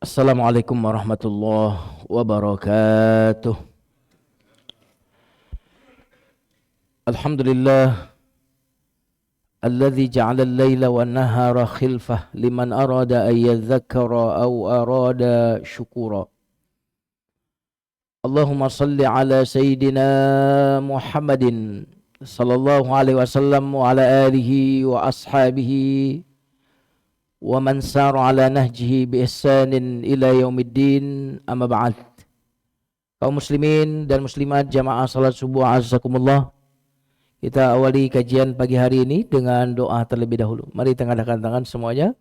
Assalamualaikum warahmatullahi wabarakatuh. Alhamdulillah alladzi ja'ala al-laila wan nahara khilfah liman arada an yadhakkara aw arada syukura. Allahumma salli ala sayyidina Muhammadin sallallahu alaihi wasallam wa ala alihi wa ashabihi wa man sara ala nahjihi bi ihsanin ila yaumiddin, amma ba'd. Kaum muslimin dan muslimat jamaah salat subuh azakumullah, kita awali kajian pagi hari ini dengan doa terlebih dahulu. Mari tengahkan tangan semuanya.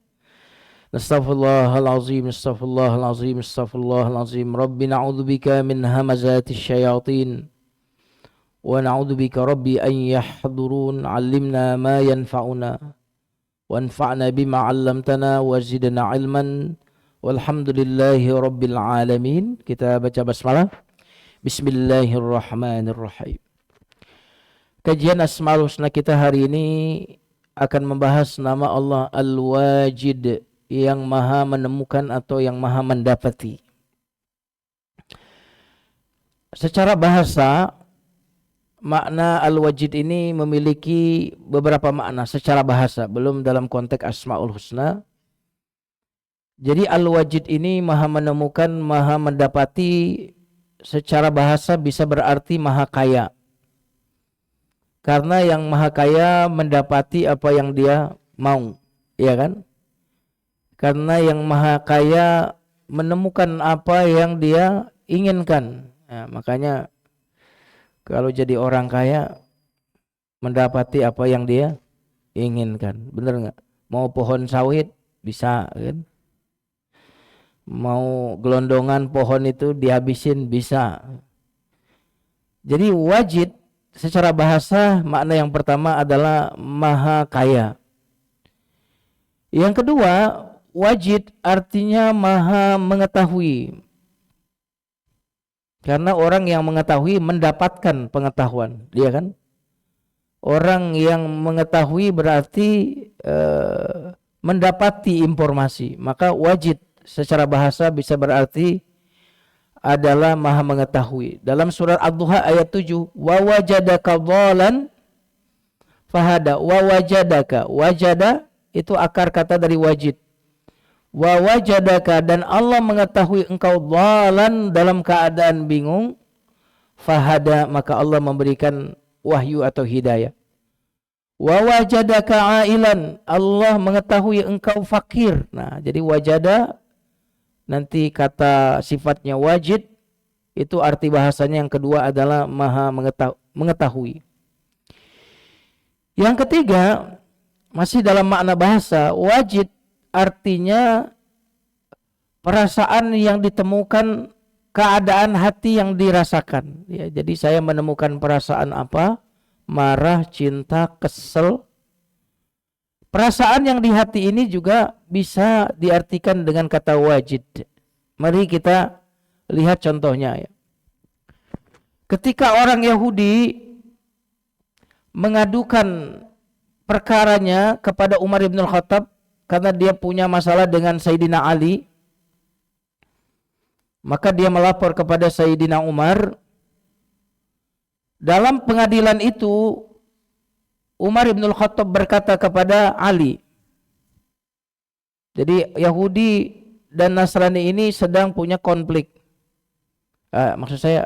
Astaghfirullahalazim, astaghfirullahalazim, astaghfirullahalazim. Rabbi na'udzubika min hamazatis syayatin wa na'udzubika rabbi an yahdurun. 'Allimna ma yanfa'una wanfa'na bima 'allamtana wazidna 'ilman. Walhamdulillahi rabbil alamin. Kita baca basmalah. Bismillahirrahmanirrahim. Kajian Asmaul Husna kita hari ini akan membahas nama Allah Al-Wajid, yang maha menemukan atau yang maha mendapati. Secara bahasa, makna Al-Wajid ini memiliki beberapa makna secara bahasa, belum dalam konteks Asmaul Husna. Jadi Al-Wajid ini maha menemukan, maha mendapati, secara bahasa bisa berarti maha kaya. Karena yang maha kaya mendapati apa yang dia mau, ya kan? Karena yang maha kaya menemukan apa yang dia inginkan. Nah, makanya kalau jadi orang kaya mendapati apa yang dia inginkan, bener nggak? Mau pohon sawit bisa, kan? Mau gelondongan pohon itu dihabisin bisa. Jadi wajid secara bahasa makna yang pertama adalah maha kaya. Yang kedua, wajid artinya maha mengetahui. Karena orang yang mengetahui mendapatkan pengetahuan, dia kan? Orang yang mengetahui berarti mendapati informasi. Maka wajid secara bahasa bisa berarti adalah maha mengetahui. Dalam surat Ad-Duha ayat 7, wa wajadaka dhalan fahada. Wa wajadaka, wajada itu akar kata dari wajid. Wa wajadaka, dan Allah mengetahui engkau dhalan dalam keadaan bingung, fahada, maka Allah memberikan wahyu atau hidayah. Wa wajadaka ailan, Allah mengetahui engkau fakir. Nah, jadi wajada nanti kata sifatnya wajid, itu arti bahasanya yang kedua adalah maha mengetahui. Yang ketiga, masih dalam makna bahasa, wajid artinya perasaan yang ditemukan, keadaan hati yang dirasakan. Ya, jadi saya menemukan perasaan apa? Marah, cinta, kesel. Perasaan yang di hati ini juga bisa diartikan dengan kata wajid. Mari kita lihat contohnya ya. Ketika orang Yahudi mengadukan perkaranya kepada Umar bin Khattab karena dia punya masalah dengan Sayyidina Ali, maka dia melapor kepada Sayyidina Umar. Dalam pengadilan itu Umar bin Khattab berkata kepada Ali. Jadi Yahudi dan Nasrani ini sedang punya konflik. Maksud saya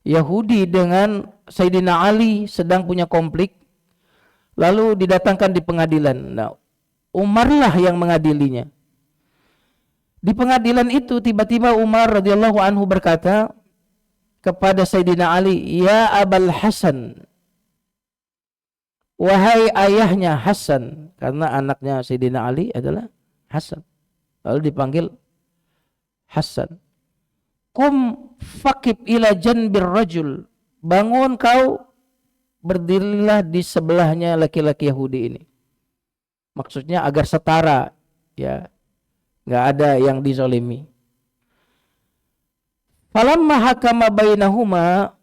Yahudi dengan Sayyidina Ali sedang punya konflik. Lalu didatangkan di pengadilan. Nah, Umarlah yang mengadilinya. Di pengadilan itu tiba-tiba Umar radhiyallahu anhu berkata kepada Sayyidina Ali, "Ya Abul Hasan." Wahai ayahnya Hasan, karena anaknya Sayyidina Ali adalah Hasan. Lalu dipanggil Hasan. Kum faqib ila janbir rajul. Bangun kau, berdirilah di sebelahnya laki-laki Yahudi ini. Maksudnya agar setara, ya. Enggak ada yang dizalimi. Falamma hakama bainahuma,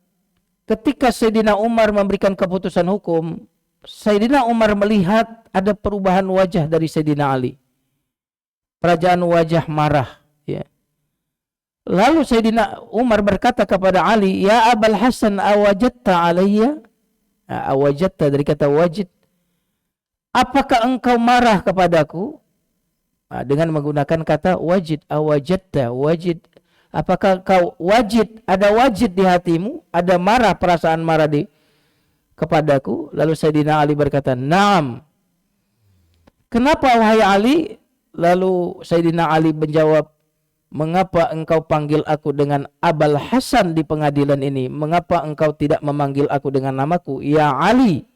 ketika Sayyidina Umar memberikan keputusan hukum, Sayyidina Umar melihat ada perubahan wajah dari Sayyidina Ali. Perajaan wajah marah, ya. Lalu Sayyidina Umar berkata kepada Ali, "Ya Abul Hasan, awajadta alayya?" Awajadta dari kata wajid. Apakah engkau marah kepadaku? Dengan menggunakan kata wajid, awajadta, wajid. Apakah kau wajid, ada wajid di hatimu, ada marah, perasaan marah kepadaku? Lalu Sayyidina Ali berkata, "Naam." Kenapa wahai Ali? Lalu Sayyidina Ali menjawab, "Mengapa engkau panggil aku dengan Abul Hasan di pengadilan ini? Mengapa engkau tidak memanggil aku dengan namaku? Ya Ali,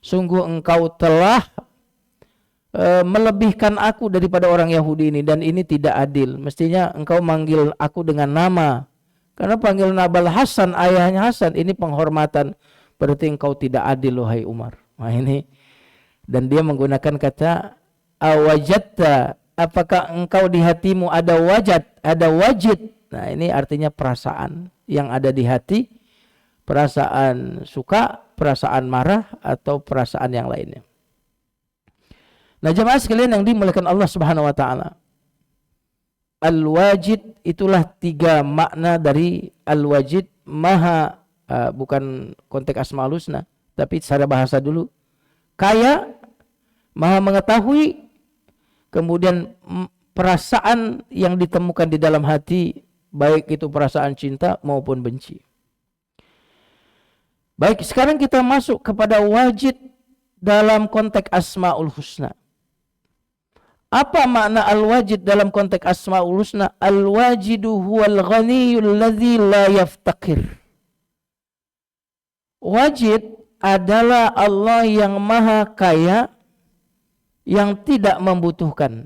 sungguh engkau telah melebihkan aku daripada orang Yahudi ini, dan ini tidak adil. Mestinya engkau manggil aku dengan nama. Karena panggil Abul Hasan, ayahnya Hasan, ini penghormatan. Berarti engkau tidak adil, wahai Umar." Nah ini, dan dia menggunakan kata awajadta. Apakah engkau di hatimu ada wajid. Nah ini artinya perasaan yang ada di hati, perasaan suka, perasaan marah, atau perasaan yang lainnya. Nah jemaah sekalian yang dimuliakan Allah Subhanahu wa taala, al-wajid itulah 3 makna dari al-wajid. Maha, bukan konteks Asmaul Husna, tapi secara bahasa dulu. Kaya, maha mengetahui. Kemudian perasaan yang ditemukan di dalam hati, baik itu perasaan cinta maupun benci. Baik, sekarang kita masuk kepada wajid dalam konteks Asmaul Husna. Apa makna al-wajid dalam konteks Asmaul Husna? Al-wajidu huwal ghaniyul ladzi la yaftaqir. Wajid adalah Allah yang maha kaya, yang tidak membutuhkan.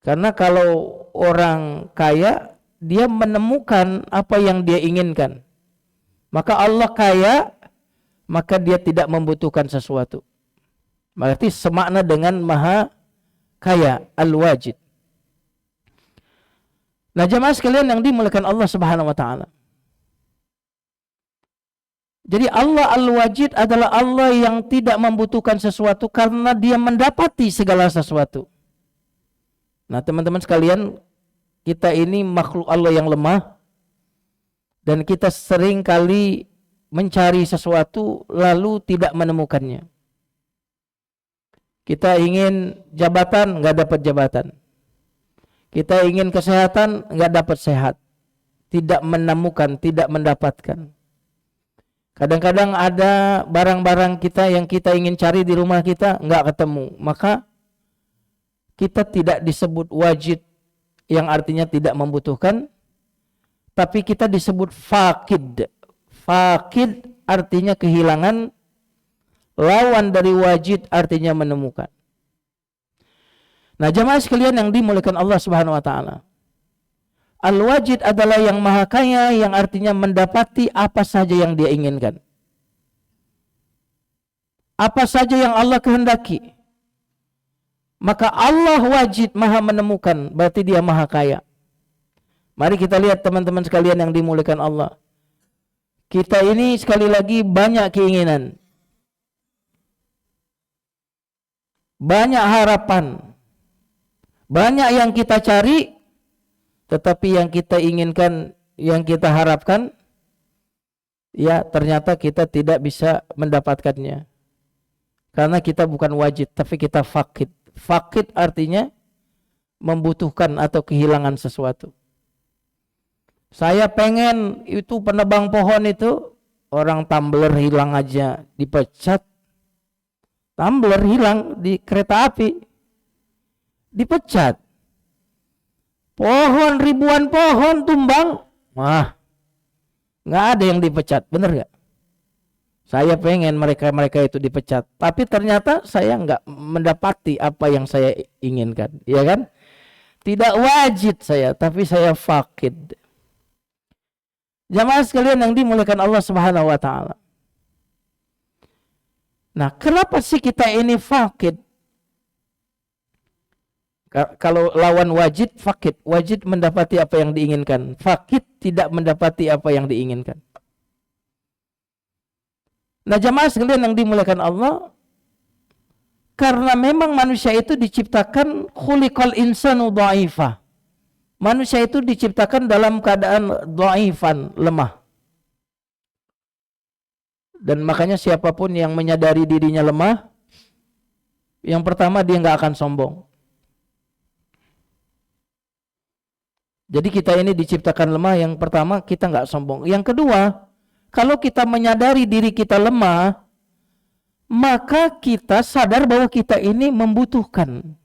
Karena kalau orang kaya, dia menemukan apa yang dia inginkan. Maka Allah kaya, maka dia tidak membutuhkan sesuatu. Berarti semakna dengan maha kaya, al-wajid. Nah jemaah sekalian yang dimuliakan Allah Subhanahu wa taala, jadi Allah Al-Wajid adalah Allah yang tidak membutuhkan sesuatu karena dia mendapati segala sesuatu. Nah teman-teman sekalian, kita ini makhluk Allah yang lemah, dan kita sering kali mencari sesuatu lalu tidak menemukannya. Kita ingin jabatan, nggak dapat jabatan. Kita ingin kesehatan, nggak dapat sehat. Tidak menemukan, tidak mendapatkan. Kadang-kadang ada barang-barang kita yang kita ingin cari di rumah kita, nggak ketemu. Maka kita tidak disebut wajid, yang artinya tidak membutuhkan, tapi kita disebut faqid. Faqid artinya kehilangan, lawan dari wajid artinya menemukan. Nah jemaah sekalian yang dimuliakan Allah Subhanahu wa taala, Al-Wajid adalah yang maha kaya, yang artinya mendapati apa saja yang dia inginkan. Apa saja yang Allah kehendaki. Maka Allah wajid, maha menemukan, berarti dia maha kaya. Mari kita lihat teman-teman sekalian yang dimuliakan Allah. Kita ini sekali lagi banyak keinginan, banyak harapan, banyak yang kita cari, tetapi yang kita inginkan, yang kita harapkan, ya ternyata kita tidak bisa mendapatkannya. Karena kita bukan wajid, tapi kita faqid. Faqid artinya membutuhkan atau kehilangan sesuatu. Saya pengen itu penebang pohon itu, orang tumbler hilang aja, dipecat. Tumbler hilang di kereta api, dipecat. Pohon, ribuan pohon tumbang, nggak ada yang dipecat, bener nggak? Saya pengen mereka itu dipecat, tapi ternyata saya nggak mendapati apa yang saya inginkan, ya kan? Tidak wajid saya, tapi saya faqid. Jamaah sekalian yang dimuliakan Allah Subhanahu wa taala. Nah, kenapa sih kita ini faqid? Kalau lawan wajid, faqid. Wajid mendapati apa yang diinginkan. Faqid tidak mendapati apa yang diinginkan. Nah jamaah sekalian yang dimuliakan Allah, karena memang manusia itu diciptakan khuliqal insanu dha'ifa. Manusia itu diciptakan dalam keadaan dhaifan, lemah. Dan makanya siapapun yang menyadari dirinya lemah, yang pertama dia nggak akan sombong. Jadi kita ini diciptakan lemah, yang pertama kita nggak sombong. Yang kedua, kalau kita menyadari diri kita lemah, maka kita sadar bahwa kita ini membutuhkan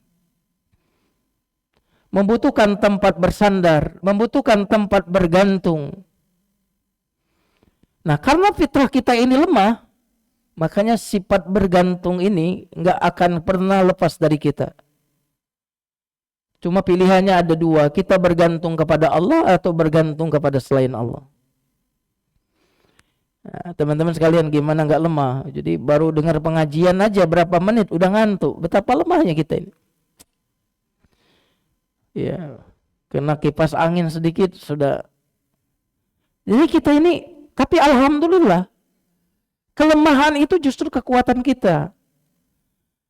tempat bersandar, membutuhkan tempat bergantung. Nah, karena fitrah kita ini lemah, makanya sifat bergantung ini nggak akan pernah lepas dari kita. Cuma pilihannya ada dua, kita bergantung kepada Allah atau bergantung kepada selain Allah. Nah, teman-teman sekalian, gimana nggak lemah? Jadi baru dengar pengajian aja berapa menit udah ngantuk. Betapa lemahnya kita ini. Ya, kena kipas angin sedikit sudah. Jadi kita ini, tapi alhamdulillah, kelemahan itu justru kekuatan kita.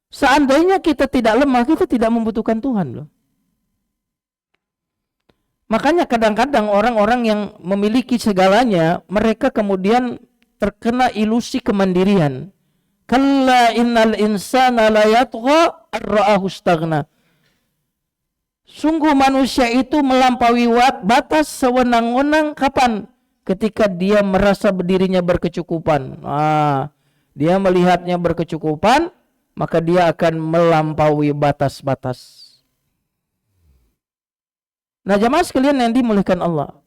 Seandainya kita tidak lemah, kita tidak membutuhkan Tuhan loh. Makanya kadang-kadang orang-orang yang memiliki segalanya, mereka kemudian terkena ilusi kemandirian. Kalla innal insana la yatgha ar-ra'ahu istaghna. Sungguh manusia itu melampaui batas sewenang-wenang kapan? Ketika dia merasa dirinya berkecukupan. Dia melihatnya berkecukupan, maka dia akan melampaui batas-batas. Nah, jamaah sekalian yang dimuliakan Allah.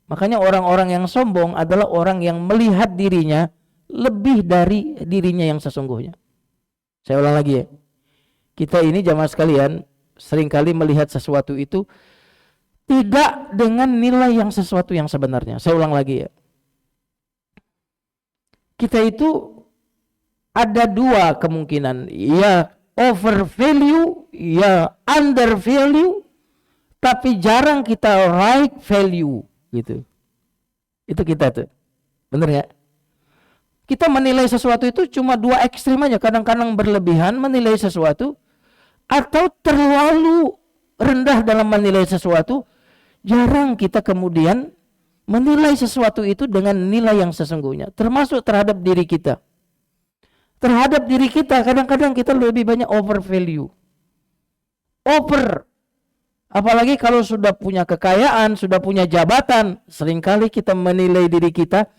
Makanya orang-orang yang sombong adalah orang yang melihat dirinya lebih dari dirinya yang sesungguhnya. Saya ulang lagi ya. Kita ini jamaah sekalian seringkali melihat sesuatu itu tidak dengan nilai yang sesuatu yang sebenarnya. Saya ulang lagi ya. Kita itu ada dua kemungkinan. Ya over value, ya under value. Tapi jarang kita right value gitu. Itu kita tuh. Bener gak? Kita menilai sesuatu itu cuma dua ekstrim aja. Kadang-kadang berlebihan menilai sesuatu, atau terlalu rendah dalam menilai sesuatu. Jarang kita kemudian menilai sesuatu itu dengan nilai yang sesungguhnya. Termasuk terhadap diri kita. Terhadap diri kita kadang-kadang kita lebih banyak over value. Apalagi kalau sudah punya kekayaan, sudah punya jabatan, seringkali kita menilai diri kita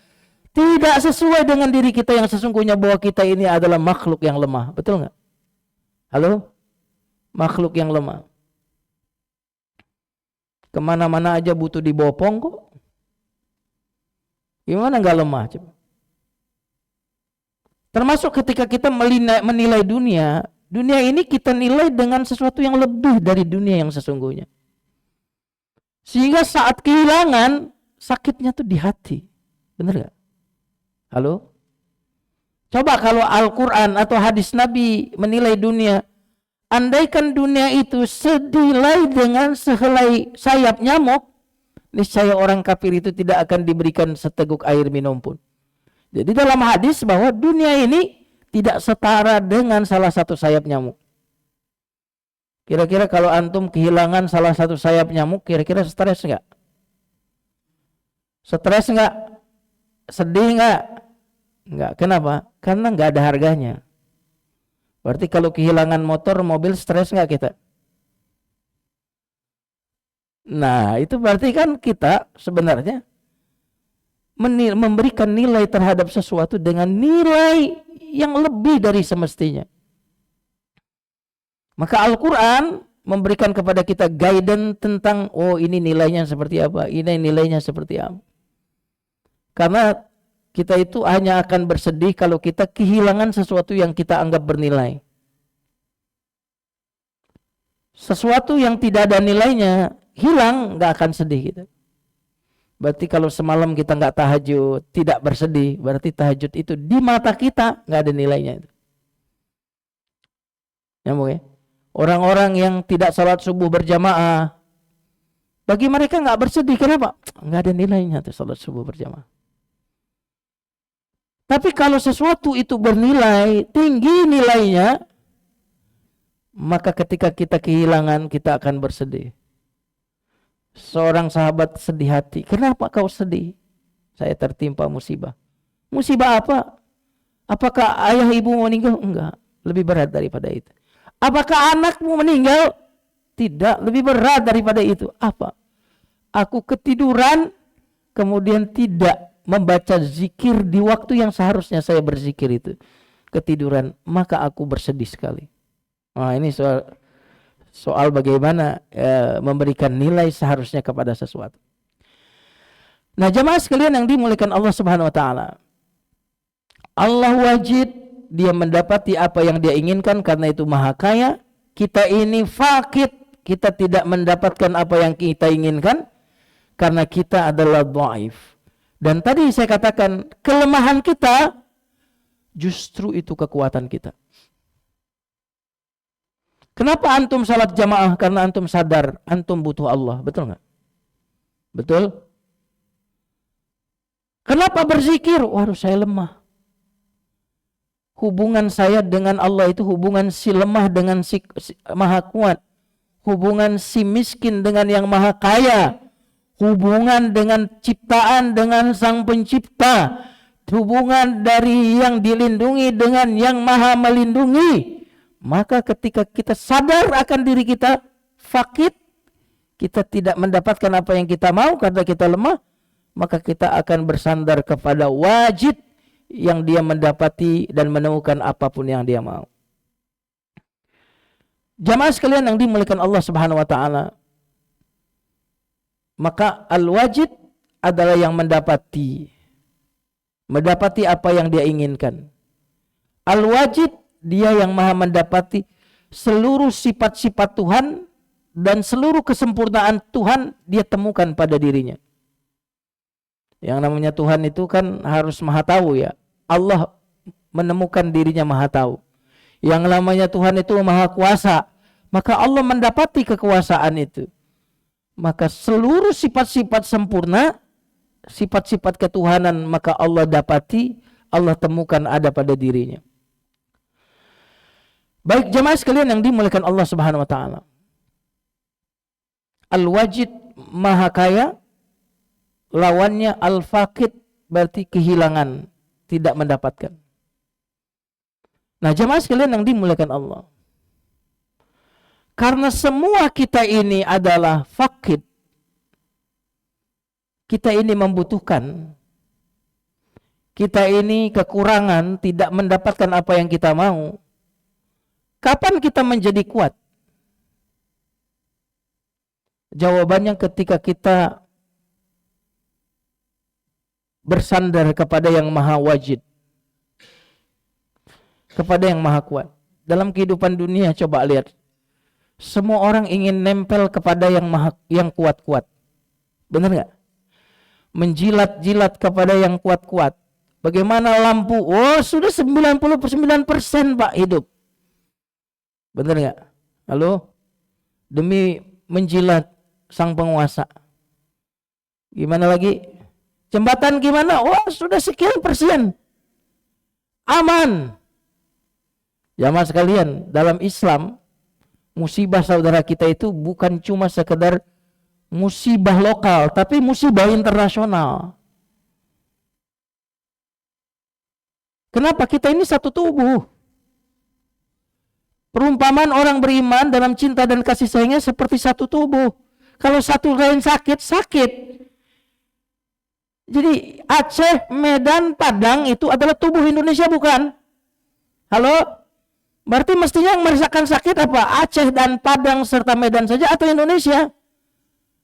tidak sesuai dengan diri kita yang sesungguhnya, bahwa kita ini adalah makhluk yang lemah. Betul nggak? Halo? Makhluk yang lemah. Kemana-mana aja butuh dibopong kok. Gimana nggak lemah? Coba. Termasuk ketika kita menilai dunia ini kita nilai dengan sesuatu yang lebih dari dunia yang sesungguhnya. Sehingga saat kehilangan, sakitnya tuh di hati. Bener gak? Halo? Coba kalau Al-Quran atau hadis Nabi menilai dunia, andaikan dunia itu senilai dengan sehelai sayap nyamuk, niscaya orang kafir itu tidak akan diberikan seteguk air minum pun. Jadi dalam hadis bahwa dunia ini tidak setara dengan salah satu sayap nyamuk. Kira-kira kalau antum kehilangan salah satu sayap nyamuk, kira-kira stres enggak? Stres enggak? Sedih enggak? Enggak. Kenapa? Karena enggak ada harganya. Berarti kalau kehilangan motor, mobil, stres enggak kita? Nah, itu berarti kan kita sebenarnya memberikan nilai terhadap sesuatu dengan nilai yang lebih dari semestinya. Maka Al-Quran memberikan kepada kita guidance tentang, oh ini nilainya seperti apa, ini nilainya seperti apa. Karena kita itu hanya akan bersedih kalau kita kehilangan sesuatu yang kita anggap bernilai. Sesuatu yang tidak ada nilainya hilang, nggak akan sedih kita. Berarti kalau semalam kita nggak tahajud, tidak bersedih, berarti tahajud itu di mata kita nggak ada nilainya. Nyambung ya? Orang-orang yang tidak salat subuh berjamaah, bagi mereka nggak bersedih. Kenapa? Nggak ada nilainya tuh salat subuh berjamaah. Tapi kalau sesuatu itu bernilai, tinggi nilainya, maka ketika kita kehilangan, kita akan bersedih. Seorang sahabat sedih hati. Kenapa kau sedih? Saya tertimpa musibah. Musibah apa? Apakah ayah ibu meninggal? Enggak. Lebih berat daripada itu. Apakah anakmu meninggal? Tidak. Lebih berat daripada itu. Apa? Aku ketiduran, kemudian tidak membaca zikir di waktu yang seharusnya saya berzikir itu. Ketiduran. Maka aku bersedih sekali. Nah, ini soal bagaimana memberikan nilai seharusnya kepada sesuatu. Nah, jamaah sekalian yang dimuliakan Allah Subhanahu wa taala. Allah wajid, dia mendapati apa yang dia inginkan karena itu maha kaya. Kita ini fakir, kita tidak mendapatkan apa yang kita inginkan karena kita adalah dhaif. Dan tadi saya katakan kelemahan kita justru itu kekuatan kita. Kenapa antum salat jamaah? Karena antum sadar antum butuh Allah, betul nggak? Betul? Kenapa berzikir? Waduh, saya lemah. Hubungan saya dengan Allah itu hubungan si lemah dengan si maha kuat. Hubungan si miskin dengan yang maha kaya. Hubungan dengan ciptaan dengan sang pencipta. Hubungan dari yang dilindungi dengan yang maha melindungi. Maka ketika kita sadar akan diri kita fakir, kita tidak mendapatkan apa yang kita mau karena kita lemah, maka kita akan bersandar kepada wajid yang dia mendapati dan menemukan apapun yang dia mau. Jamaah sekalian yang dimuliakan Allah Subhanahu wa taala, maka al-wajid adalah yang mendapati apa yang dia inginkan. Al-wajid, dia yang maha mendapati seluruh sifat-sifat Tuhan dan seluruh kesempurnaan Tuhan dia temukan pada dirinya. Yang namanya Tuhan itu kan harus maha tahu ya. Allah menemukan dirinya maha tahu. Yang namanya Tuhan itu maha kuasa. Maka Allah mendapati kekuasaan itu. Maka seluruh sifat-sifat sempurna, sifat-sifat ketuhanan, maka Allah dapati, Allah temukan ada pada dirinya. Baik jemaah sekalian yang dimuliakan Allah Subhanahu wa taala. Al-wajid maha kaya, lawannya al-faqid berarti kehilangan, tidak mendapatkan. Nah, jemaah sekalian yang dimuliakan Allah. Karena semua kita ini adalah faqid. Kita ini membutuhkan. Kita ini kekurangan, tidak mendapatkan apa yang kita mau. Kapan kita menjadi kuat? Jawabannya ketika kita bersandar kepada yang maha wajid. Kepada yang maha kuat. Dalam kehidupan dunia coba lihat. Semua orang ingin nempel kepada yang kuat-kuat. Benar nggak? Menjilat-jilat kepada yang kuat-kuat. Bagaimana lampu? Oh, sudah 99% Pak hidup. Benar nggak? Halo? Demi menjilat sang penguasa. Gimana lagi? Jembatan gimana? Oh, sudah sekian persen. Aman. Jamaah sekalian, dalam Islam, musibah saudara kita itu bukan cuma sekedar musibah lokal, tapi musibah internasional. Kenapa? Kita ini satu tubuh. Perumpamaan orang beriman dalam cinta dan kasih sayangnya seperti satu tubuh. Kalau satu lain sakit, sakit. Jadi Aceh, Medan, Padang itu adalah tubuh Indonesia bukan? Halo? Berarti mestinya yang merasakan sakit apa? Aceh dan Padang serta Medan saja atau Indonesia?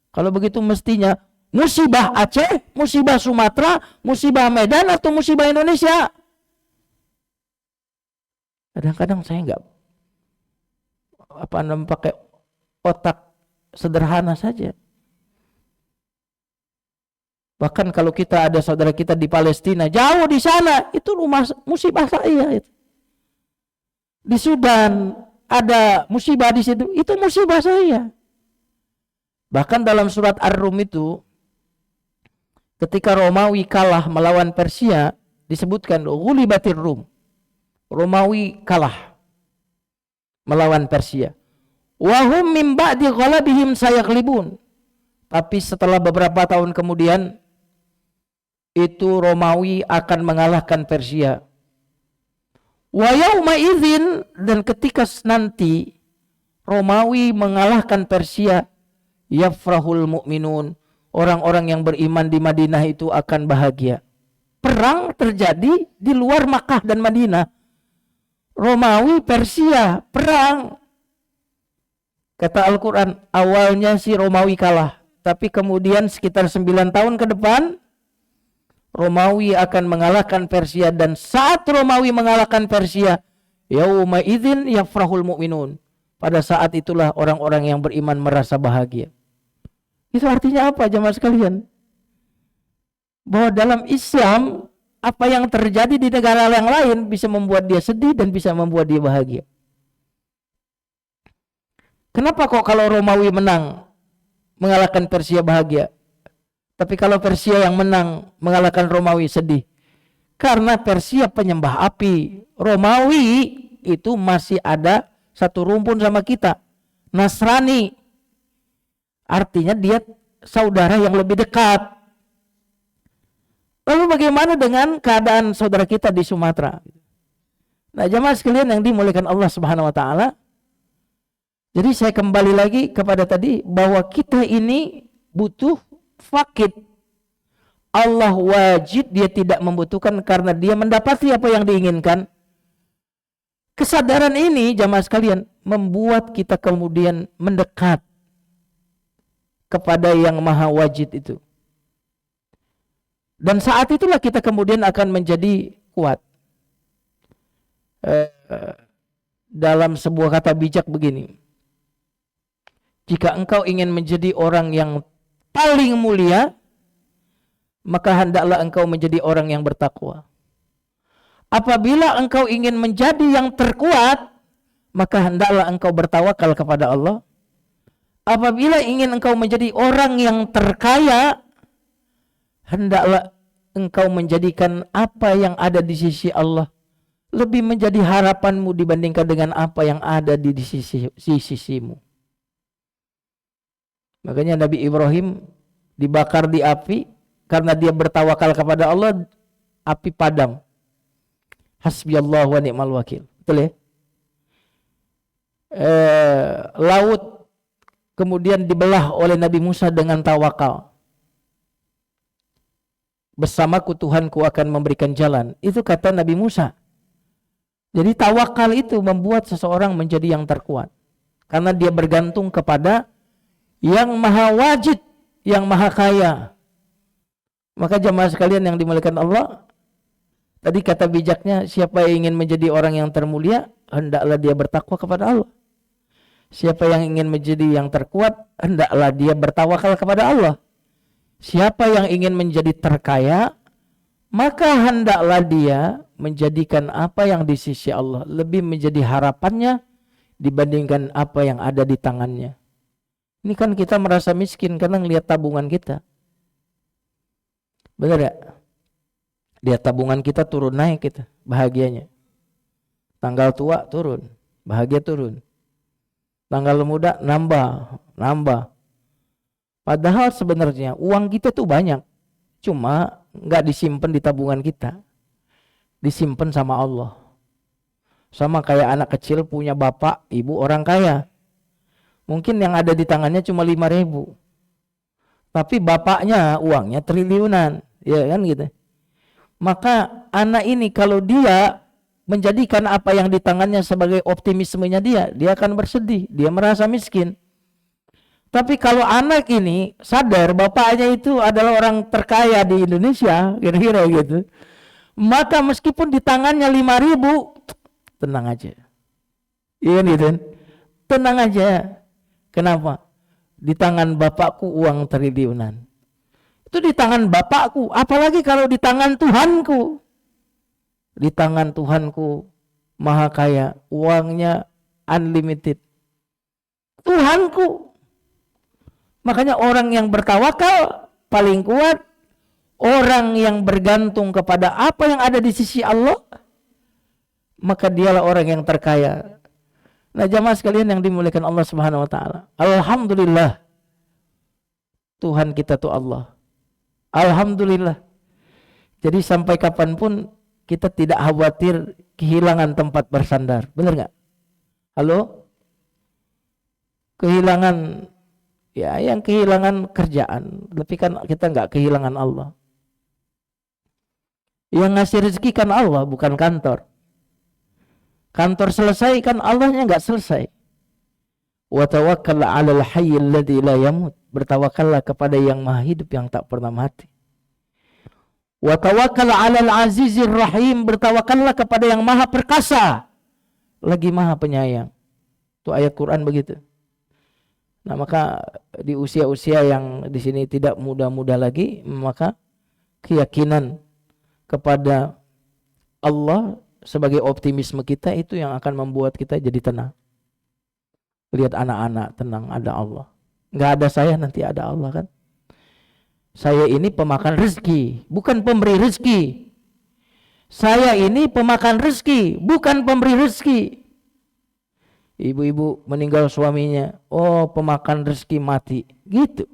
Kalau begitu mestinya musibah Aceh, musibah Sumatera, musibah Medan atau musibah Indonesia? Kadang-kadang saya enggak pakai otak sederhana saja. Bahkan kalau kita ada saudara kita di Palestina, jauh di sana, itu rumah musibah saya itu. Di Sudan ada musibah di situ, itu musibah saya. Bahkan dalam surat Ar-Rum itu, ketika Romawi kalah melawan Persia, disebutkan ghulibatir Rum. Romawi kalah melawan Persia. Wa hum min ba'di ghalabihim sayaglibun. Tapi setelah beberapa tahun kemudian itu Romawi akan mengalahkan Persia. Wa yauma idzin, dan ketika nanti Romawi mengalahkan Persia, yafrahul mu'minun, orang-orang yang beriman di Madinah itu akan bahagia. Perang terjadi di luar Makkah dan Madinah. Romawi, Persia, perang. Kata Al-Quran, awalnya si Romawi kalah. Tapi kemudian sekitar 9 tahun ke depan, Romawi akan mengalahkan Persia. Dan saat Romawi mengalahkan Persia, yauma idzin yafrahul mu'minun. Pada saat itulah orang-orang yang beriman merasa bahagia. Itu artinya apa jemaah sekalian? Bahwa dalam Islam, apa yang terjadi di negara yang lain bisa membuat dia sedih dan bisa membuat dia bahagia. Kenapa kok kalau Romawi menang mengalahkan Persia bahagia, tapi kalau Persia yang menang mengalahkan Romawi sedih? Karena Persia penyembah api, Romawi itu masih ada satu rumpun sama kita, Nasrani. Artinya dia saudara yang lebih dekat. Lalu bagaimana dengan keadaan saudara kita di Sumatera? Nah, jemaah sekalian yang dimuliakan Allah Subhanahu wa taala. Jadi saya kembali lagi kepada tadi bahwa kita ini butuh fakid. Allah wajid, dia tidak membutuhkan karena dia mendapati apa yang diinginkan. Kesadaran ini jemaah sekalian membuat kita kemudian mendekat kepada yang maha wajid itu. Dan saat itulah kita kemudian akan menjadi kuat. Dalam sebuah kata bijak begini, jika engkau ingin menjadi orang yang paling mulia, maka hendaklah engkau menjadi orang yang bertakwa. Apabila engkau ingin menjadi yang terkuat, maka hendaklah engkau bertawakal kepada Allah. Apabila ingin engkau menjadi orang yang terkaya, hendaklah engkau menjadikan apa yang ada di sisi Allah lebih menjadi harapanmu dibandingkan dengan apa yang ada di sisimu. Makanya Nabi Ibrahim dibakar di api karena dia bertawakal kepada Allah, api padam. Hasbiyallahu wa ni'mal wakil. Betul ya? Laut kemudian dibelah oleh Nabi Musa dengan tawakal. Bersamaku Tuhanku akan memberikan jalan. Itu kata Nabi Musa. Jadi tawakal itu membuat seseorang menjadi yang terkuat. Karena dia bergantung kepada yang maha wajid, yang maha kaya. Maka jemaah sekalian yang dimuliakan Allah, tadi kata bijaknya, siapa yang ingin menjadi orang yang termulia, hendaklah dia bertakwa kepada Allah. Siapa yang ingin menjadi yang terkuat, hendaklah dia bertawakal kepada Allah. Siapa yang ingin menjadi terkaya, maka hendaklah dia menjadikan apa yang di sisi Allah lebih menjadi harapannya dibandingkan apa yang ada di tangannya. Ini kan kita merasa miskin karena ngelihat tabungan kita. Benar ya? Lihat tabungan kita turun naik kita, bahagianya. Tanggal tua turun, bahagia turun. Tanggal muda nambah. Padahal sebenarnya uang kita tuh banyak. Cuma nggak disimpan di tabungan kita. Disimpan sama Allah. Sama kayak anak kecil punya bapak, ibu orang kaya. Mungkin yang ada di tangannya cuma 5.000. Tapi bapaknya uangnya triliunan. Ya kan gitu. Maka anak ini kalau dia menjadikan apa yang di tangannya sebagai optimismenya dia akan bersedih. Dia merasa miskin. Tapi kalau anak ini sadar bapaknya itu adalah orang terkaya di Indonesia, kira-kira gitu, maka meskipun di tangannya 5.000, tenang aja. Iya gitu, tenang aja. Kenapa? Di tangan bapakku uang triliunan. Itu di tangan bapakku, apalagi kalau di tangan Tuhanku. Di tangan Tuhanku maha kaya, uangnya unlimited. Tuhanku. Makanya orang yang bertawakal paling kuat, orang yang bergantung kepada apa yang ada di sisi Allah, maka dialah orang yang terkaya. Nah, jamaah sekalian yang dimuliakan Allah Subhanahu wa taala. Alhamdulillah. Tuhan kita tuh Allah. Alhamdulillah. Jadi sampai kapanpun kita tidak khawatir kehilangan tempat bersandar. Benar nggak? Halo? Kehilangan, ya yang kehilangan kerjaan. Tapi kan kita nggak kehilangan Allah. Yang ngasih rezeki kan Allah, bukan kantor. Kantor selesai kan Allahnya nggak selesai. Wa tawakkal 'alal hayyil ladzi la yamut. Bertawakallah kepada yang maha hidup yang tak pernah mati. Wa tawakkal 'alal azizir rahim. Bertawakallah kepada yang maha perkasa lagi maha penyayang. Itu ayat Quran begitu. Nah, maka di usia-usia yang di sini tidak muda-muda lagi, maka keyakinan kepada Allah sebagai optimisme kita itu yang akan membuat kita jadi tenang. Lihat anak-anak tenang, ada Allah. Nggak ada saya, nanti ada Allah kan. Saya ini pemakan rezeki, bukan pemberi rezeki. Saya ini pemakan rezeki, bukan pemberi rezeki. Ibu-ibu meninggal suaminya, oh pemakan rezeki mati, gitu.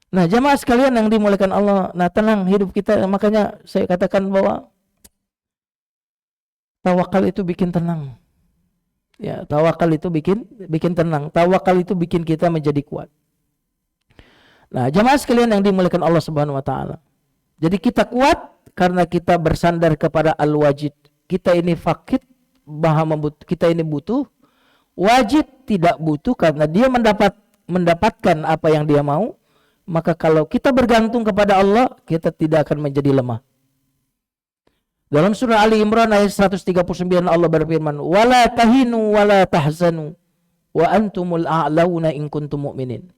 Nah, jamaah sekalian yang dimuliakan Allah, nah tenang hidup kita. Makanya saya katakan bahwa tawakal itu bikin tenang. Ya, tawakal itu bikin tenang. Tawakal itu bikin kita menjadi kuat. Nah, jamaah sekalian yang dimuliakan Allah Subhanahu wa taala. Jadi kita kuat karena kita bersandar kepada Al-Wajid. Kita ini fakir, kita ini butuh. Wajid tidak butuh karena dia mendapatkan apa yang dia mau. Maka kalau kita bergantung kepada Allah, kita tidak akan menjadi lemah. Dalam surah Ali Imran ayat 139 Allah berfirman, "Wala tahinu wala tahzanu wa antumul a'launa in kuntum mu'minin."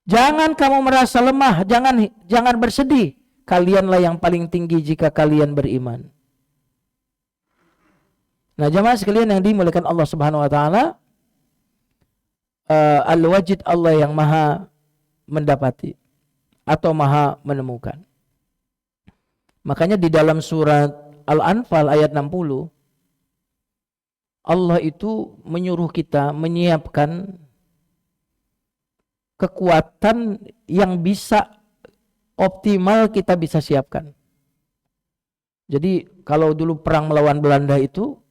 Jangan kamu merasa lemah, jangan bersedih. Kalianlah yang paling tinggi jika kalian beriman. Nah, jamaah sekalian yang dimuliakan Allah Subhanahu wa taala, Al-Wajid Allah yang maha mendapati atau maha menemukan. Makanya di dalam surat Al-Anfal ayat 60 Allah itu menyuruh kita menyiapkan kekuatan yang bisa optimal kita bisa siapkan. Jadi kalau dulu perang melawan Belanda itu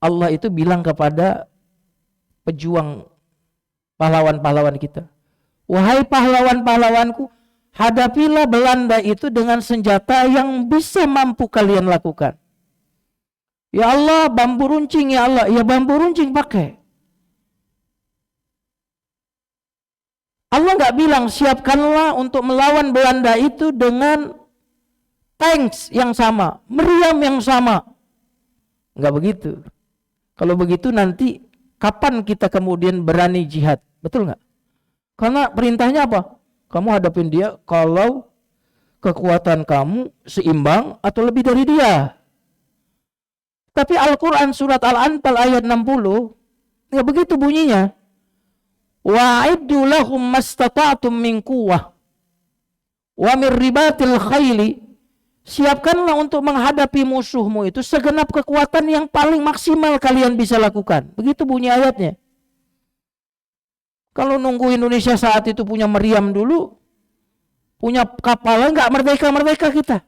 Allah itu bilang kepada pejuang pahlawan-pahlawan kita, "Wahai pahlawan-pahlawanku, hadapilah Belanda itu dengan senjata yang bisa mampu kalian lakukan." Ya Allah, bambu runcing ya Allah. Ya bambu runcing pakai. Allah nggak bilang siapkanlah untuk melawan Belanda itu dengan tanks yang sama, meriam yang sama. Nggak begitu. Kalau begitu nanti kapan kita kemudian berani jihad? Betul nggak? Karena perintahnya apa? Kamu hadapin dia kalau kekuatan kamu seimbang atau lebih dari dia. Tapi Al-Quran surat Al-Anfal ayat 60 nggak begitu bunyinya. Wa'iddu lahum mastata'tum min quwwah wa min ribatil khayli. Siapkanlah untuk menghadapi musuhmu itu segenap kekuatan yang paling maksimal kalian bisa lakukan. Begitu bunyi ayatnya. Kalau nunggu Indonesia saat itu punya meriam dulu, punya kapal, enggak merdeka-merdeka kita.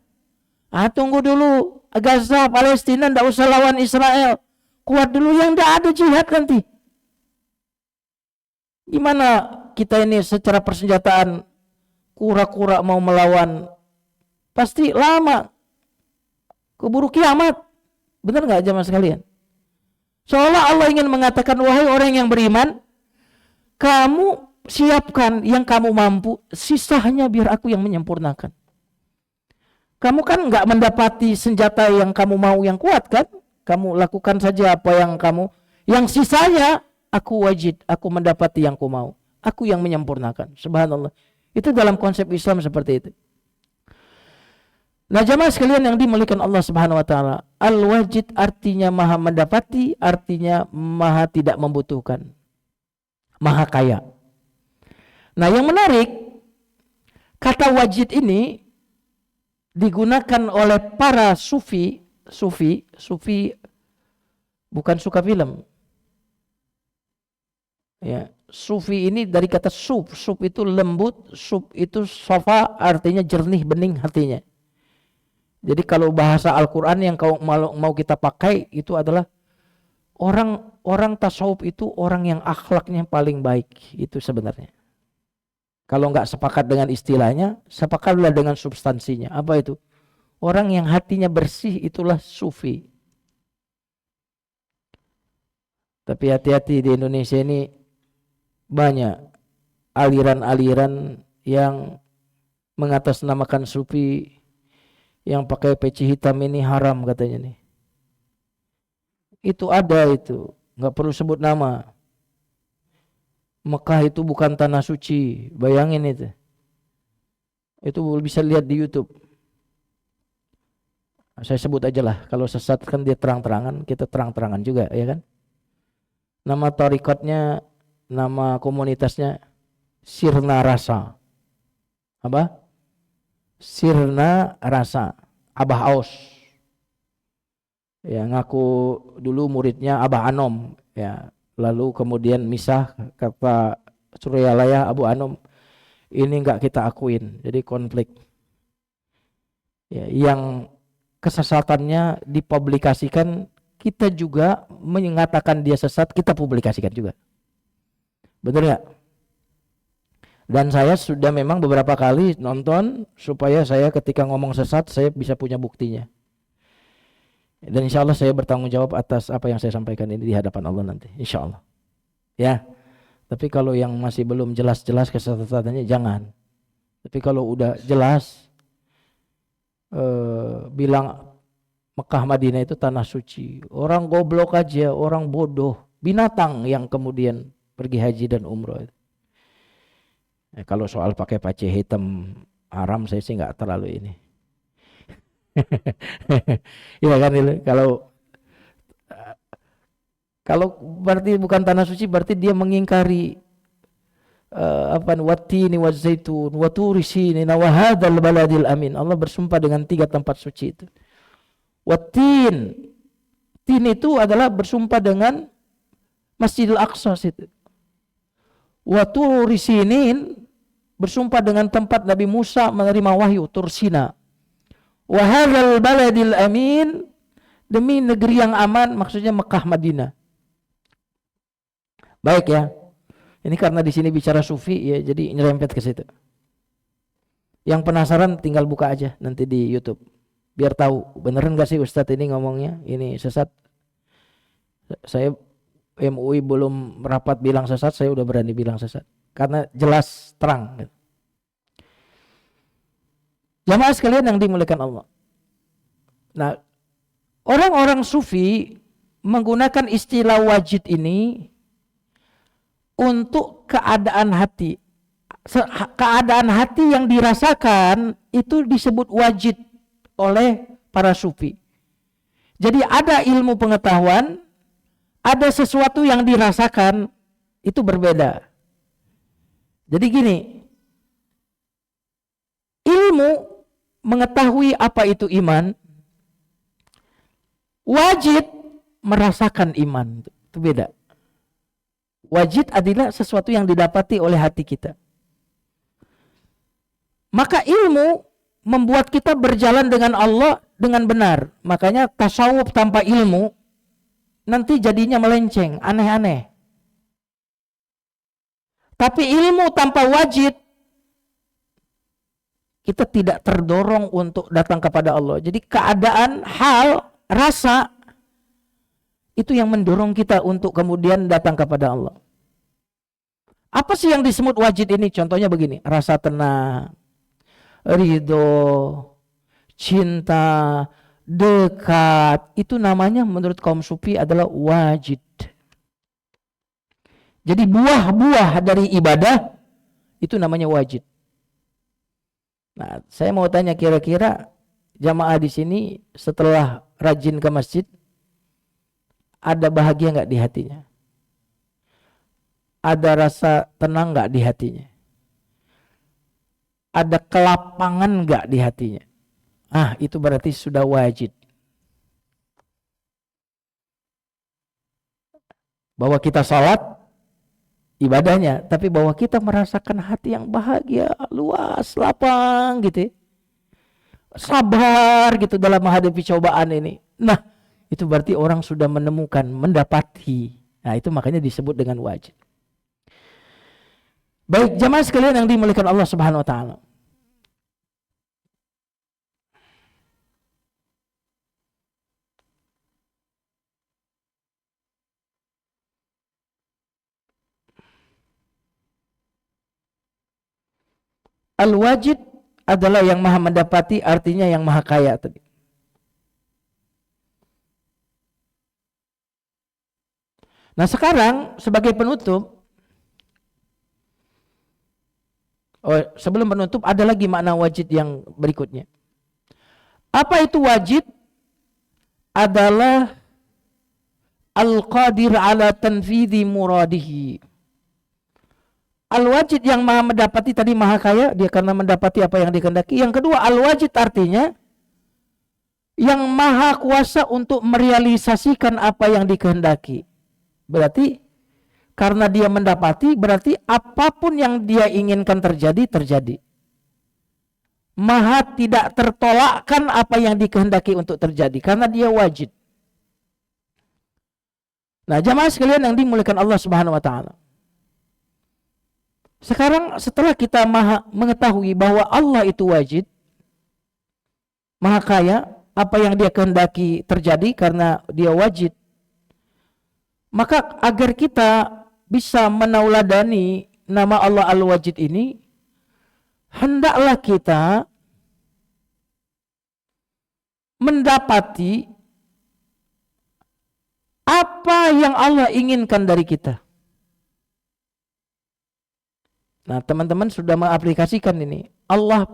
Tunggu dulu Gaza, Palestina, enggak usah lawan Israel. Kuat dulu yang enggak ada jihad nanti. Gimana kita ini secara persenjataan kura-kura mau melawan? Pasti lama. Keburu kiamat. Benar enggak jemaah sekalian? Seolah Allah ingin mengatakan, wahai orang yang beriman, kamu siapkan yang kamu mampu, sisanya biar aku yang menyempurnakan. Kamu kan nggak mendapati senjata yang kamu mau yang kuat kan? Kamu lakukan saja apa yang kamu, yang sisanya aku wajid, aku mendapati yang ku mau. Aku yang menyempurnakan. Subhanallah. Itu dalam konsep Islam seperti itu. Nah, jamaah sekalian yang dimuliakan Allah Subhanahu wa taala, Al-Wajid artinya maha mendapati, artinya maha tidak membutuhkan. Maha kaya. Nah, yang menarik, kata wajid ini digunakan oleh para sufi bukan suka film. Ya, Sufi ini dari kata sub. Sub itu lembut, sub itu sofa, artinya jernih, bening hatinya. Jadi kalau bahasa Al-Quran yang mau kita pakai itu adalah orang tasawuf itu orang yang akhlaknya paling baik. Itu sebenarnya. Kalau nggak sepakat dengan istilahnya, sepakatlah dengan substansinya. Apa itu? Orang yang hatinya bersih itulah sufi. Tapi hati-hati, di Indonesia ini banyak aliran-aliran yang mengatasnamakan sufi, yang pakai peci hitam ini haram katanya nih. Itu ada itu, nggak perlu sebut nama. Mekah itu bukan tanah suci, bayangin itu. Itu bisa lihat di YouTube. Saya sebut aja lah, kalau sesat kan dia terang-terangan, kita terang-terangan juga, ya kan? Nama tarikatnya, nama komunitasnya Sirna Rasa. Apa? Sirna Rasa, Abah Aus. Ya, ngaku dulu muridnya Abah Anom, ya. Lalu kemudian misah, kata Suryalaya Abu Anom, ini enggak kita akuin, jadi konflik. Ya, yang kesesatannya dipublikasikan, kita juga mengatakan dia sesat, kita publikasikan juga. Betul nggak? Dan saya sudah memang beberapa kali nonton supaya saya ketika ngomong sesat saya bisa punya buktinya. Dan insya Allah saya bertanggung jawab atas apa yang saya sampaikan ini di hadapan Allah nanti, insya Allah. Ya. Tapi kalau yang masih belum jelas-jelas kesesatannya jangan. Tapi kalau udah jelas, bilang Mekah Madinah itu tanah suci. Orang goblok aja, orang bodoh, binatang yang kemudian pergi haji dan umroh. Ya, kalau soal pakai peci hitam haram saya sih nggak terlalu ini. Ya kan, kalau berarti bukan tanah suci, berarti dia mengingkari watini wazaitun wa turi sinin wa hadzal baladil amin. Allah bersumpah dengan 3 tempat suci itu. Watin, tin itu adalah bersumpah dengan Masjidil Aqsa situ. Wa turi sinin bersumpah dengan tempat Nabi Musa menerima wahyu, Tursina. Wa hadzal baladil amin, demi negeri yang aman, maksudnya Mekah Madinah. Baik ya. Ini karena di sini bicara sufi ya, jadi nyerempet ke situ. Yang penasaran tinggal buka aja nanti di YouTube. Biar tahu beneran gak sih Ustadz ini ngomongnya ini sesat. Saya MUI belum rapat bilang sesat, saya udah berani bilang sesat karena jelas terang. Jamaah sekalian yang dimuliakan Allah. Nah, orang-orang sufi menggunakan istilah wajid ini untuk keadaan hati. Keadaan hati yang dirasakan itu disebut wajid oleh para sufi. Jadi ada ilmu pengetahuan, ada sesuatu yang dirasakan, itu berbeda. Jadi gini, ilmu mengetahui apa itu iman, wajid merasakan iman, itu beda. Wajid adalah sesuatu yang didapati oleh hati kita. Maka ilmu membuat kita berjalan dengan Allah dengan benar. Makanya tasawuf tanpa ilmu nanti jadinya melenceng, aneh-aneh. Tapi ilmu tanpa wajid, kita tidak terdorong untuk datang kepada Allah. Jadi keadaan, hal, rasa, itu yang mendorong kita untuk kemudian datang kepada Allah. Apa sih yang disebut wajid ini? Contohnya begini, rasa tenang, ridho, cinta, dekat, itu namanya menurut kaum sufi adalah wajid. Jadi buah-buah dari ibadah itu namanya wajid. Nah, saya mau tanya kira-kira jamaah di sini setelah rajin ke masjid ada bahagia nggak di hatinya? Ada rasa tenang nggak di hatinya? Ada kelapangan nggak di hatinya? Ah, itu berarti sudah wajid. Bahwa kita salat, ibadahnya, tapi bahwa kita merasakan hati yang bahagia, luas, lapang gitu ya. Sabar gitu dalam menghadapi cobaan ini. Nah, itu berarti orang sudah menemukan, mendapati. Nah, itu makanya disebut dengan wajid. Baik, jamaah sekalian yang dimuliakan Allah Subhanahu wa taala. Al-wajid adalah yang maha mendapati, artinya yang maha kaya tadi. Nah, sekarang sebagai penutup, sebelum penutup ada lagi makna wajid yang berikutnya. Apa itu wajid? Adalah al-qadir ala tanfidhi muradihi. Al-wajid yang maha mendapati tadi maha kaya, dia karena mendapati apa yang dikehendaki. Yang kedua, al-wajid artinya yang maha kuasa untuk merealisasikan apa yang dikehendaki. Berarti karena dia mendapati, berarti apapun yang dia inginkan terjadi, terjadi. Maha tidak tertolakkan apa yang dikehendaki untuk terjadi, karena dia wajid. Nah, jamaah sekalian yang dimuliakan Allah Subhanahu wa taala. Sekarang setelah kita mengetahui bahwa Allah itu wajid, maha kaya, apa yang dia kehendaki terjadi karena dia wajid. Maka agar kita bisa menauladani nama Allah Al-Wajid ini, hendaklah kita mendapati apa yang Allah inginkan dari kita. Nah, teman-teman sudah mengaplikasikan ini. Allah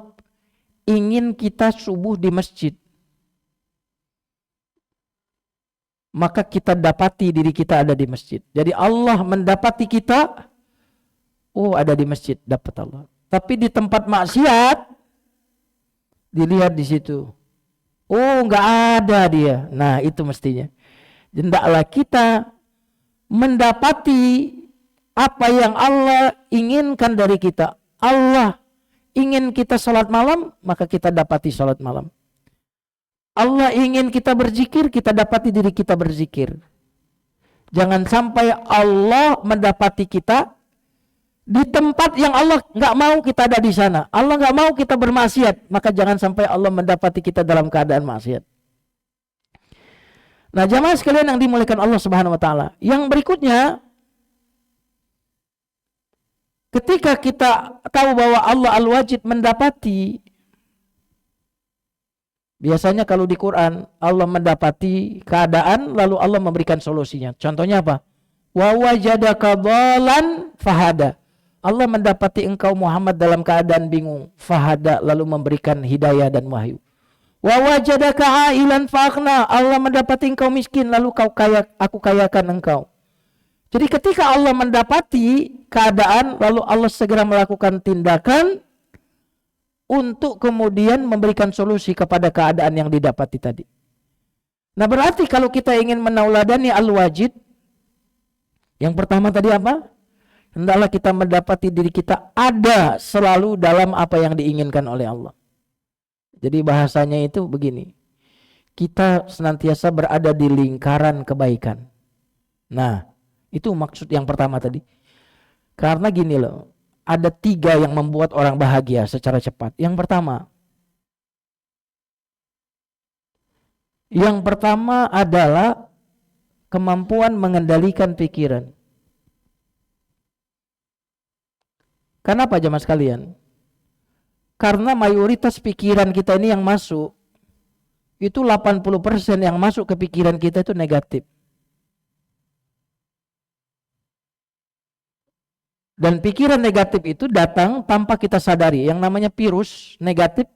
ingin kita subuh di masjid. Maka kita dapati diri kita ada di masjid. Jadi Allah mendapati kita, oh ada di masjid, dapat Allah. Tapi di tempat maksiat, dilihat di situ, oh nggak ada dia. Nah itu mestinya. Hendaklah kita mendapati apa yang Allah inginkan dari kita. Allah ingin kita salat malam, maka kita dapati salat malam. Allah ingin kita berzikir, kita dapati diri kita berzikir. Jangan sampai Allah mendapati kita di tempat yang Allah nggak mau kita ada di sana. Allah nggak mau kita bermaksiat, maka jangan sampai Allah mendapati kita dalam keadaan maksiat. Nah, jamaah sekalian yang dimuliakan Allah Subhanahu wa taala. Yang berikutnya, ketika kita tahu bahwa Allah Al-Wajid mendapati, biasanya kalau di Quran Allah mendapati keadaan lalu Allah memberikan solusinya. Contohnya apa? Wa wajadaka dhalan fahada. Allah mendapati engkau Muhammad dalam keadaan bingung, fahada, lalu memberikan hidayah dan wahyu. Wa wajadaka ailan faghna. Allah mendapati engkau miskin lalu aku kayakan engkau. Jadi ketika Allah mendapati keadaan lalu Allah segera melakukan tindakan untuk kemudian memberikan solusi kepada keadaan yang didapati tadi. Nah, berarti kalau kita ingin menauladani Al-Wajid, yang pertama tadi apa? Hendaklah kita mendapati diri kita ada selalu dalam apa yang diinginkan oleh Allah. Jadi bahasanya itu begini, kita senantiasa berada di lingkaran kebaikan. Nah, itu maksud yang pertama tadi. Karena gini loh, ada 3 yang membuat orang bahagia secara cepat. Yang pertama adalah kemampuan mengendalikan pikiran. Kenapa jemaah sekalian? Karena mayoritas pikiran kita ini yang masuk, itu 80% yang masuk ke pikiran kita itu negatif. Dan pikiran negatif itu datang tanpa kita sadari. Yang namanya virus negatif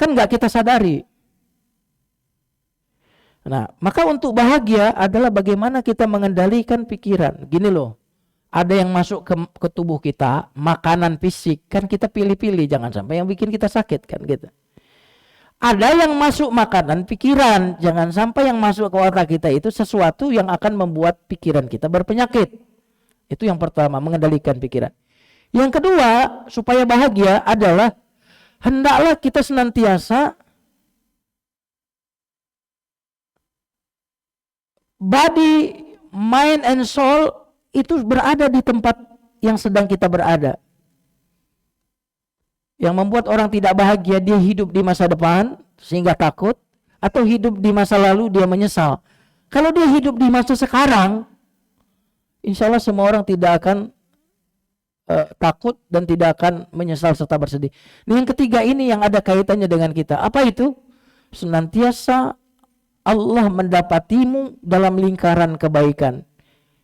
kan nggak kita sadari. Nah, maka untuk bahagia adalah bagaimana kita mengendalikan pikiran. Gini loh, ada yang masuk ke tubuh kita, makanan fisik, kan kita pilih-pilih, jangan sampai yang bikin kita sakit kan gitu. Ada yang masuk makanan pikiran, jangan sampai yang masuk ke otak kita itu sesuatu yang akan membuat pikiran kita berpenyakit. Itu yang pertama, mengendalikan pikiran. Yang kedua, supaya bahagia adalah hendaklah kita senantiasa body, mind, and soul itu berada di tempat yang sedang kita berada. Yang membuat orang tidak bahagia, dia hidup di masa depan sehingga takut, atau hidup di masa lalu dia menyesal. Kalau dia hidup di masa sekarang, insya Allah semua orang tidak akan takut dan tidak akan menyesal serta bersedih. Nah, yang ketiga ini yang ada kaitannya dengan kita. Apa itu? Senantiasa Allah mendapatimu dalam lingkaran kebaikan.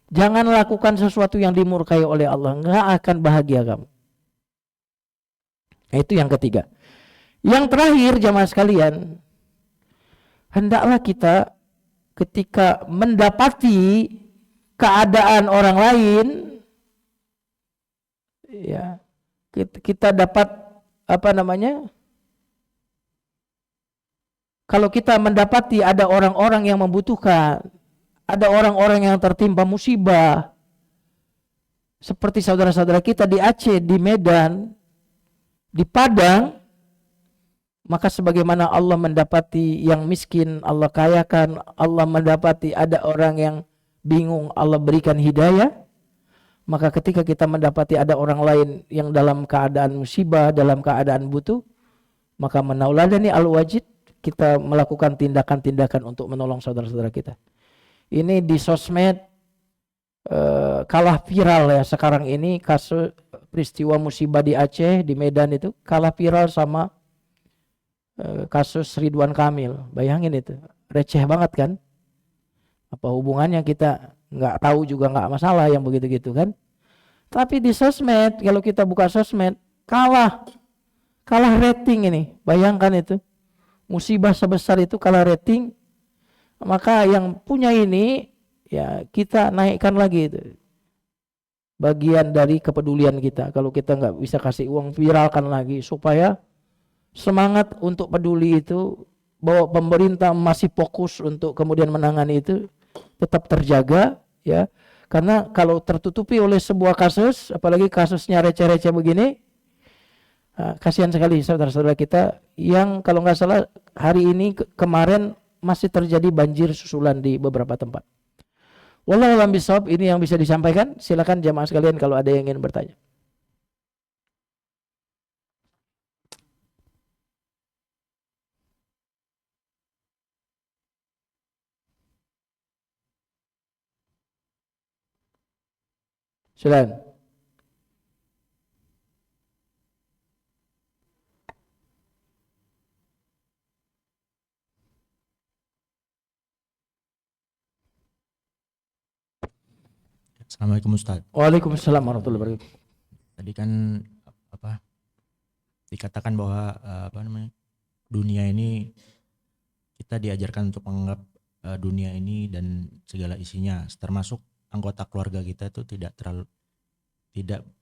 Jangan lakukan sesuatu yang dimurkai oleh Allah, nggak akan bahagia kamu. Nah, itu yang ketiga. Yang terakhir jamaah sekalian, hendaklah kita ketika mendapati keadaan orang lain, ya, kita dapat kalau kita mendapati ada orang-orang yang membutuhkan, ada orang-orang yang tertimpa musibah, seperti saudara-saudara kita di Aceh, di Medan, di Padang, maka sebagaimana Allah mendapati yang miskin, Allah kayakan, Allah mendapati ada orang yang bingung, Allah berikan hidayah. Maka ketika kita mendapati ada orang lain yang dalam keadaan musibah, dalam keadaan butuh, maka menauladani al-wajid, kita melakukan tindakan-tindakan untuk menolong saudara-saudara kita. Ini di sosmed kalah viral ya sekarang ini, kasus peristiwa musibah di Aceh, di Medan itu kalah viral sama kasus Ridwan Kamil. Bayangin itu, receh banget kan? Apa hubungannya, kita nggak tahu juga, nggak masalah yang begitu-gitu kan? Tapi di sosmed, kalau kita buka sosmed, kalah rating ini. Bayangkan itu, musibah sebesar itu kalah rating. Maka yang punya ini, ya kita naikkan lagi itu. Bagian dari kepedulian kita. Kalau kita nggak bisa kasih uang, viralkan lagi supaya semangat untuk peduli itu, bahwa pemerintah masih fokus untuk kemudian menangani itu tetap terjaga, ya. Karena kalau tertutupi oleh sebuah kasus, apalagi kasusnya receh-receh begini, kasihan sekali saudara-saudara kita yang kalau nggak salah hari ini kemarin masih terjadi banjir susulan di beberapa tempat. Wallahu a'lam bishawab, ini yang bisa disampaikan. Silakan jamaah sekalian kalau ada yang ingin bertanya. Silakan. Assalamualaikum Ustaz. Waalaikumsalam warahmatullahi wabarakatuh. Tadi kan dikatakan bahwa dunia ini kita diajarkan untuk menganggap dunia ini dan segala isinya, termasuk anggota keluarga kita itu tidak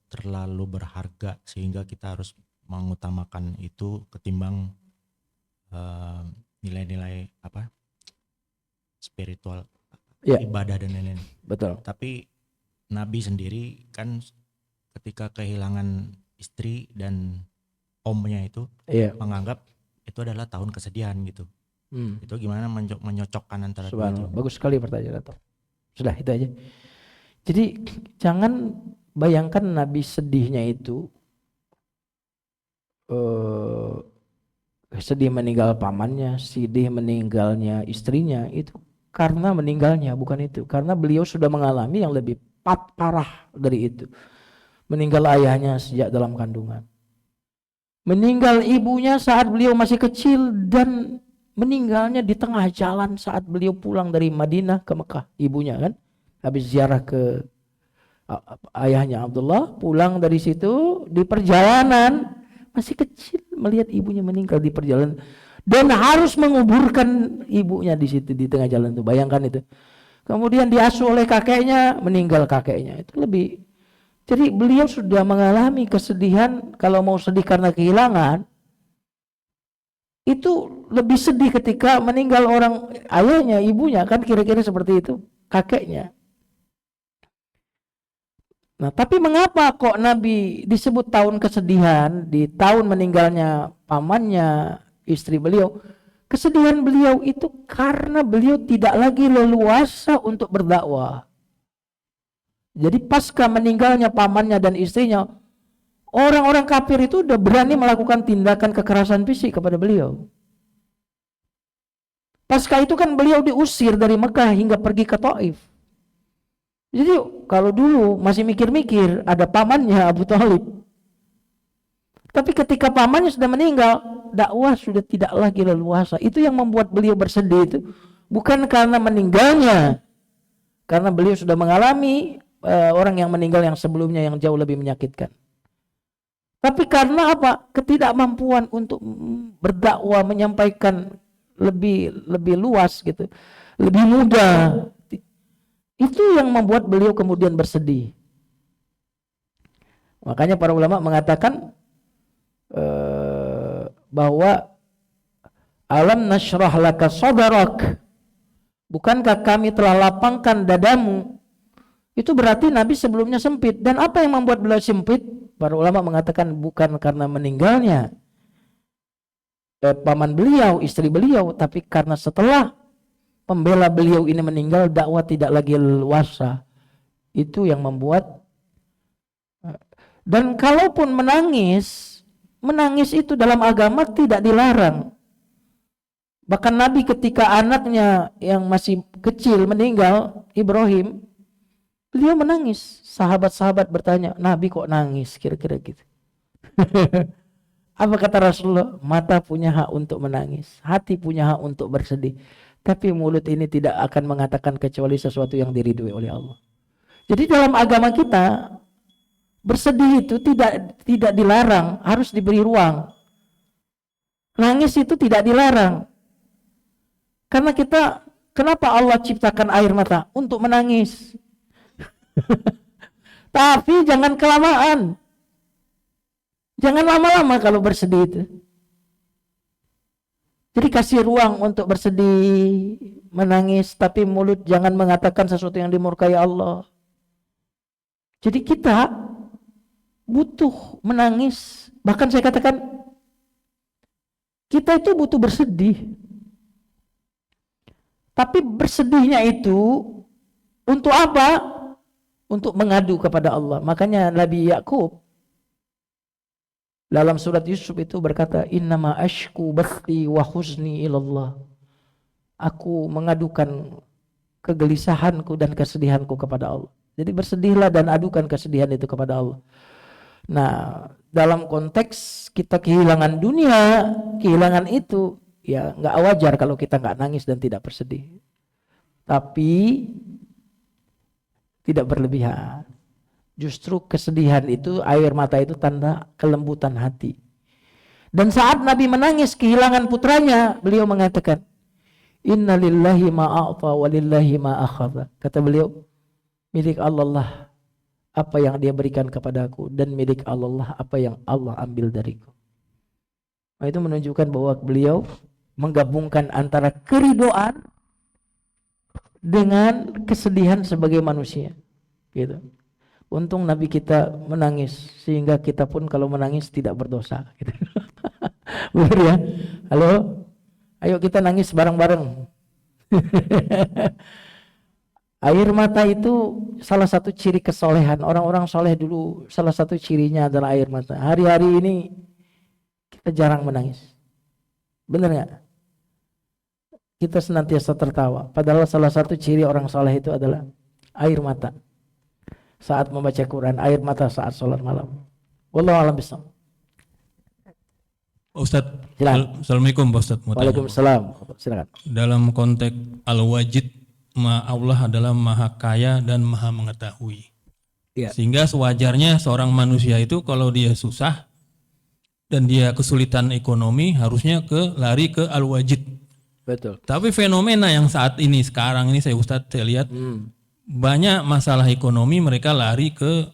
terlalu berharga, sehingga kita harus mengutamakan itu ketimbang nilai-nilai spiritual, Ya, ibadah dan lain-lain. betul. Tapi Nabi sendiri kan ketika kehilangan istri dan omnya itu, Iya. menganggap itu adalah tahun kesedihan gitu. Itu gimana menyocokkan antara dua itu? Bagus sekali pertanyaan itu. Sudah itu aja. Jadi jangan bayangkan Nabi sedihnya itu sedih meninggal pamannya, sedih meninggalnya istrinya, itu karena meninggalnya, bukan itu. Karena beliau sudah mengalami yang lebih parah dari itu. Meninggal ayahnya sejak dalam kandungan. Meninggal ibunya saat beliau masih kecil, dan meninggalnya di tengah jalan saat beliau pulang dari Madinah ke Mekah. Ibunya kan habis ziarah ke ayahnya Abdullah, pulang dari situ di perjalanan masih kecil melihat ibunya meninggal di perjalanan dan harus menguburkan ibunya di situ di tengah jalan itu. Bayangkan itu. Kemudian diasuh oleh kakeknya, meninggal kakeknya. Itu lebih. Jadi beliau sudah mengalami kesedihan. Kalau mau sedih karena kehilangan, itu lebih sedih ketika meninggal orang, ayahnya, ibunya, kan kira-kira seperti itu, kakeknya. Nah, tapi mengapa kok Nabi disebut tahun kesedihan di tahun meninggalnya pamannya, istri beliau? Kesedihan beliau itu karena beliau tidak lagi leluasa untuk berdakwah. Jadi pasca meninggalnya pamannya dan istrinya, orang-orang kafir itu udah berani melakukan tindakan kekerasan fisik kepada beliau. Pasca itu kan beliau diusir dari Mekah hingga pergi ke Taif. Jadi kalau dulu masih mikir-mikir ada pamannya Abu Thalib. Tapi ketika pamannya sudah meninggal, dakwah sudah tidak lagi leluasa. Itu yang membuat beliau bersedih itu. Bukan karena meninggalnya. Karena beliau sudah mengalami orang yang meninggal yang sebelumnya yang jauh lebih menyakitkan. Tapi karena apa? Ketidakmampuan untuk berdakwah, menyampaikan lebih luas gitu. Lebih mudah. Itu yang membuat beliau kemudian bersedih. Makanya para ulama mengatakan bahwa alam nashrah laka sadrak, bukankah kami telah lapangkan dadamu? Itu berarti Nabi sebelumnya sempit. Dan apa yang membuat beliau sempit? Para ulama mengatakan bukan karena meninggalnya paman beliau, istri beliau, tapi karena setelah pembela beliau ini meninggal, dakwah tidak lagi leluasa. Itu yang membuat. Dan kalaupun menangis itu dalam agama tidak dilarang. Bahkan Nabi ketika anaknya yang masih kecil meninggal, Ibrahim, beliau menangis. Sahabat-sahabat bertanya, Nabi kok nangis? Kira-kira gitu. Apa kata Rasulullah? Mata punya hak untuk menangis, hati punya hak untuk bersedih, tapi mulut ini tidak akan mengatakan kecuali sesuatu yang diridhoi oleh Allah. Jadi dalam agama kita, bersedih itu tidak dilarang, harus diberi ruang. Nangis itu tidak dilarang. Karena kenapa Allah ciptakan air mata? Untuk menangis. Tapi jangan kelamaan. Jangan lama-lama kalau bersedih itu. Jadi kasih ruang untuk bersedih, menangis, tapi mulut jangan mengatakan sesuatu yang dimurkai Allah. Jadi kita butuh menangis. Bahkan saya katakan kita itu butuh bersedih. Tapi bersedihnya itu untuk apa? Untuk mengadu kepada Allah. Makanya Nabi Yakub dalam surat Yusuf itu berkata, innama ashku bathi wa huzni ilallah. Aku mengadukan kegelisahanku dan kesedihanku kepada Allah. Jadi bersedihlah dan adukan kesedihan itu kepada Allah. Nah, dalam konteks kita kehilangan dunia, kehilangan itu, ya nggak wajar kalau kita nggak nangis dan tidak bersedih. Tapi tidak berlebihan. Justru kesedihan itu, air mata itu tanda kelembutan hati. Dan saat Nabi menangis kehilangan putranya, beliau mengatakan, Inna lillahi ma'a'ta wa lillahi ma'akhadha. Kata beliau, milik Allah lah apa yang dia berikan kepadaku, dan milik Allah lah apa yang Allah ambil dariku. Nah, itu menunjukkan bahwa beliau menggabungkan antara keridhaan dengan kesedihan sebagai manusia. Gitu. Untung Nabi kita menangis, sehingga kita pun kalau menangis tidak berdosa. Gitu. Benar ya? Halo? Ayo kita nangis bareng-bareng. Air mata itu salah satu ciri kesolehan. Orang-orang soleh dulu salah satu cirinya adalah air mata. Hari-hari ini kita jarang menangis. Benar nggak? Kita senantiasa tertawa. Padahal salah satu ciri orang soleh itu adalah air mata. Saat membaca Quran, air mata saat sholat malam. Wallahu a'lam bishawab. Ustaz, Assalamualaikum Pak Ustaz. Waalaikumsalam. Silakan. Dalam konteks Al-Wajid, Allah adalah maha kaya dan maha mengetahui. Ya. Sehingga sewajarnya seorang manusia itu kalau dia susah dan dia kesulitan ekonomi harusnya lari ke Al-Wajid. Betul. Tapi fenomena yang saat ini sekarang ini saya lihat banyak masalah ekonomi mereka lari ke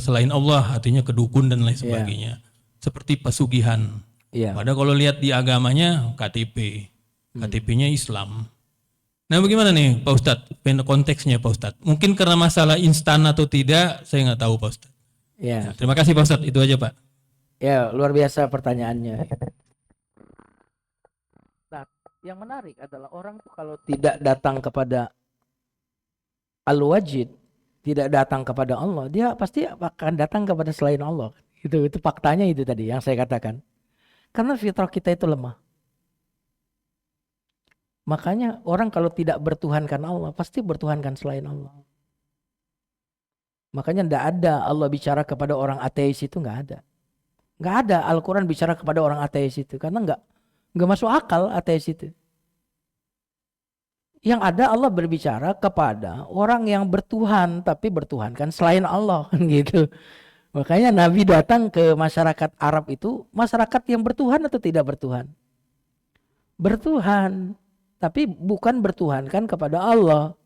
selain Allah, artinya ke dukun dan lain sebagainya. Seperti pesugihan. Padahal kalau lihat di agamanya KTP-nya Islam. Nah bagaimana nih Pak Ustadz, konteksnya Pak Ustadz? Mungkin karena masalah instan atau tidak, saya nggak tahu Pak Ustadz. Ya, Terima kasih Pak Ustadz, itu aja Pak. ya luar biasa pertanyaannya. Nah, yang menarik adalah orang tuh kalau tidak datang kepada Al-Wajid, tidak datang kepada Allah, dia pasti akan datang kepada selain Allah. Itu faktanya itu tadi yang saya katakan. Karena fitrah kita itu lemah. Makanya orang kalau tidak bertuhankan Allah, pasti bertuhankan selain Allah. Makanya tidak ada Allah bicara kepada orang ateis itu, nggak ada. Nggak ada Al-Quran bicara kepada orang ateis itu. Karena nggak masuk akal ateis itu. Yang ada Allah berbicara kepada orang yang bertuhan, tapi bertuhankan selain Allah. Gitu. Makanya Nabi datang ke masyarakat Arab itu, masyarakat yang bertuhan atau tidak bertuhan? Bertuhan. Tapi bukan bertuhankan kepada Allah.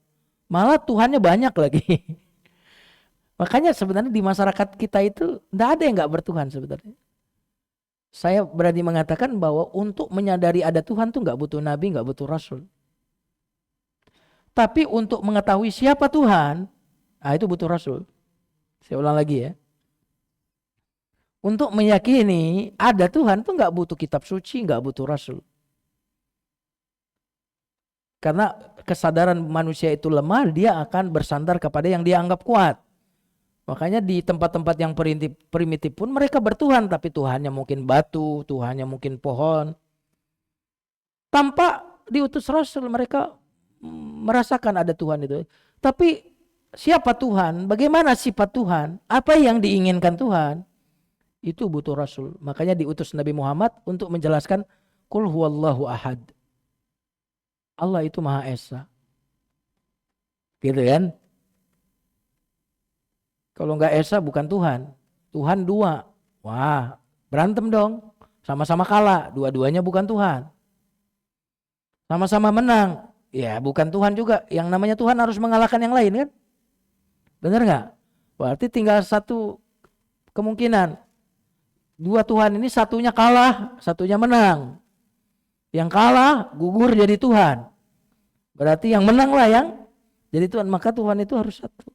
Malah Tuhannya banyak lagi. Makanya sebenarnya di masyarakat kita itu tidak ada yang nggak bertuhan sebenarnya. Saya berani mengatakan bahwa untuk menyadari ada Tuhan tuh nggak butuh Nabi, nggak butuh Rasul. Tapi untuk mengetahui siapa Tuhan, itu butuh Rasul. Saya ulang lagi ya. Untuk meyakini ada Tuhan tuh nggak butuh kitab suci, nggak butuh Rasul. Karena kesadaran manusia itu lemah, dia akan bersandar kepada yang dia anggap kuat. Makanya di tempat-tempat yang primitif pun mereka bertuhan, tapi Tuhannya mungkin batu, Tuhannya mungkin pohon. Tanpa diutus Rasul mereka merasakan ada Tuhan itu. Tapi siapa Tuhan? Bagaimana sifat Tuhan? Apa yang diinginkan Tuhan? Itu butuh Rasul. Makanya diutus Nabi Muhammad untuk menjelaskan Qul huwallahu ahad. Allah itu Maha Esa. Gitu kan? Kalau enggak Esa bukan Tuhan. Tuhan dua. Wah, berantem dong. Sama-sama kalah. Dua-duanya bukan Tuhan. Sama-sama menang. Ya bukan Tuhan juga. Yang namanya Tuhan harus mengalahkan yang lain kan? Benar enggak? Berarti tinggal satu kemungkinan. Dua Tuhan ini satunya kalah, satunya menang. Yang kalah gugur jadi Tuhan. Berarti yang menanglah yang jadi Tuhan. Maka Tuhan itu harus satu.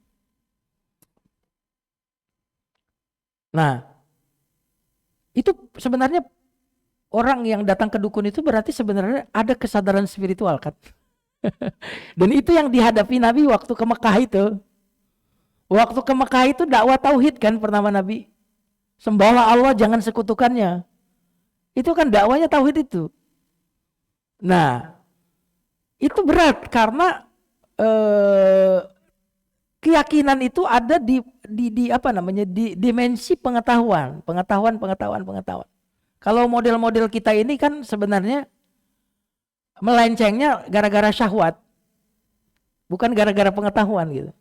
Nah, itu sebenarnya orang yang datang ke dukun itu berarti sebenarnya ada kesadaran spiritual kan. Dan itu yang dihadapi Nabi waktu ke Mekah itu. Waktu ke Mekah itu dakwah tauhid kan pertama Nabi. Sembahlah Allah, jangan sekutukannya. Itu kan dakwanya tauhid itu. Nah, itu berat karena keyakinan itu ada di apa namanya di dimensi pengetahuan. Kalau model-model kita ini kan sebenarnya melencengnya gara-gara syahwat, bukan gara-gara pengetahuan gitu.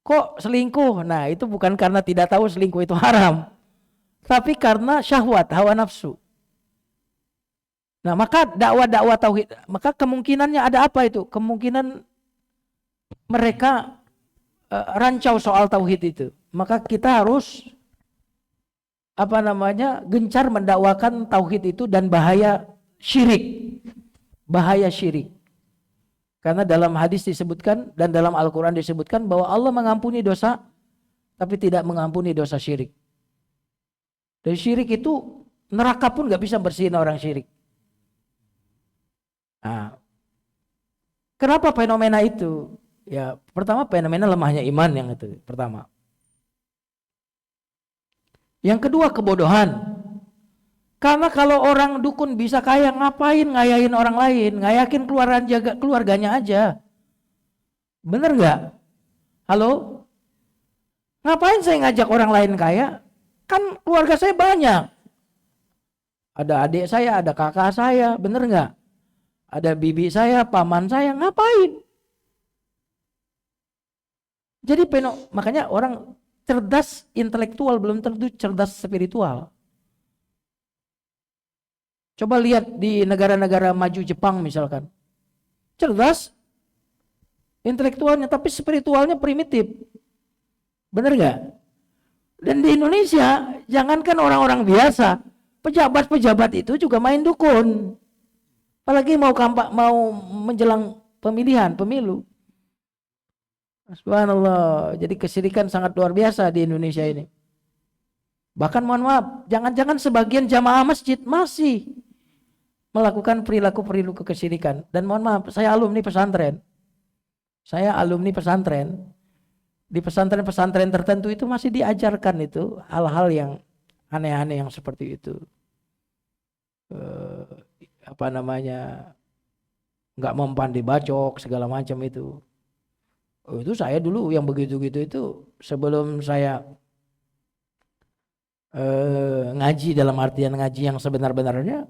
Kok selingkuh? Nah, itu bukan karena tidak tahu selingkuh itu haram, tapi karena syahwat, hawa nafsu. Nah, maka dakwah tauhid, maka kemungkinannya ada apa itu? Kemungkinan mereka rancau soal tauhid itu. Maka kita harus apa namanya? Gencar mendakwakan tauhid itu dan bahaya syirik. Bahaya syirik. Karena dalam hadis disebutkan dan dalam Al-Qur'an disebutkan bahwa Allah mengampuni dosa tapi tidak mengampuni dosa syirik. Dan syirik itu neraka pun enggak bisa bersihin orang syirik. Nah, kenapa fenomena itu? Ya, pertama fenomena lemahnya iman yang itu pertama. Yang kedua kebodohan. Karena kalau orang dukun bisa kaya, ngapain ngayain orang lain? Ngayakin keluarganya aja. Bener nggak? Halo? Ngapain saya ngajak orang lain kaya? Kan keluarga saya banyak. Ada adik saya, ada kakak saya, bener nggak? Ada bibi saya, paman saya, ngapain? Jadi makanya orang cerdas intelektual belum tentu cerdas spiritual. Coba lihat di negara-negara maju Jepang misalkan. Cerdas intelektualnya tapi spiritualnya primitif. Benar nggak? Dan di Indonesia jangankan orang-orang biasa, pejabat-pejabat itu juga main dukun. Apalagi mau menjelang pemilu. Subhanallah. Jadi kesyirikan sangat luar biasa di Indonesia ini. Bahkan mohon maaf, jangan-jangan sebagian jamaah masjid masih melakukan perilaku kesyirikan. Dan mohon maaf, saya alumni pesantren. Di pesantren-pesantren tertentu itu masih diajarkan itu hal-hal yang aneh-aneh yang seperti itu. Nggak mempan dibacok segala macam itu. Itu saya dulu yang begitu-gitu itu sebelum saya ngaji dalam artian ngaji yang sebenar-benarnya,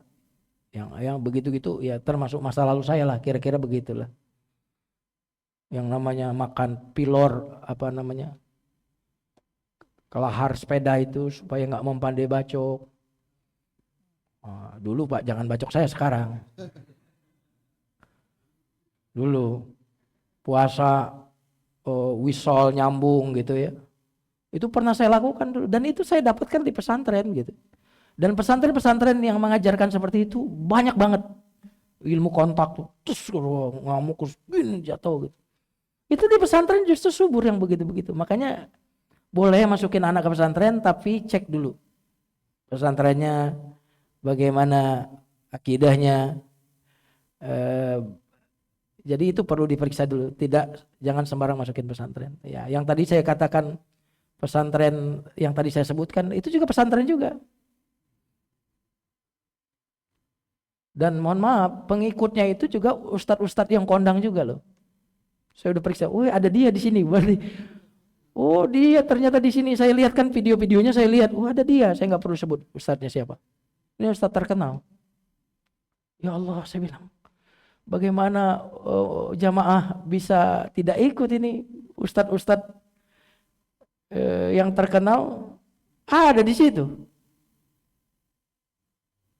yang begitu-gitu ya termasuk masa lalu saya lah, kira-kira begitulah. Yang namanya makan pilor kelahar sepeda itu supaya nggak mempan dibacok. Dulu Pak, jangan bacok saya sekarang. Dulu puasa wisol nyambung gitu ya. Itu pernah saya lakukan dulu dan itu saya dapatkan di pesantren gitu. Dan pesantren-pesantren yang mengajarkan seperti itu banyak banget. Ilmu kontak tuh, terus ngamuk terus jatuh gitu. Itu di pesantren justru subur yang begitu-begitu. Makanya boleh masukin anak ke pesantren tapi cek dulu pesantrennya bagaimana akidahnya. Jadi itu perlu diperiksa dulu. Jangan sembarang masukin pesantren. Ya, yang tadi saya katakan pesantren yang tadi saya sebutkan itu juga pesantren juga. Dan mohon maaf, pengikutnya itu juga ustadz-ustadz yang kondang juga loh. Saya udah periksa, ada dia di sini. Oh dia ternyata di sini. Saya lihat kan video-videonya, saya lihat, ada dia. Saya nggak perlu sebut ustadznya siapa. Ini ustadz terkenal. Ya Allah, saya bilang, bagaimana jamaah bisa tidak ikut ini ustadz-ustadz yang terkenal ada di situ.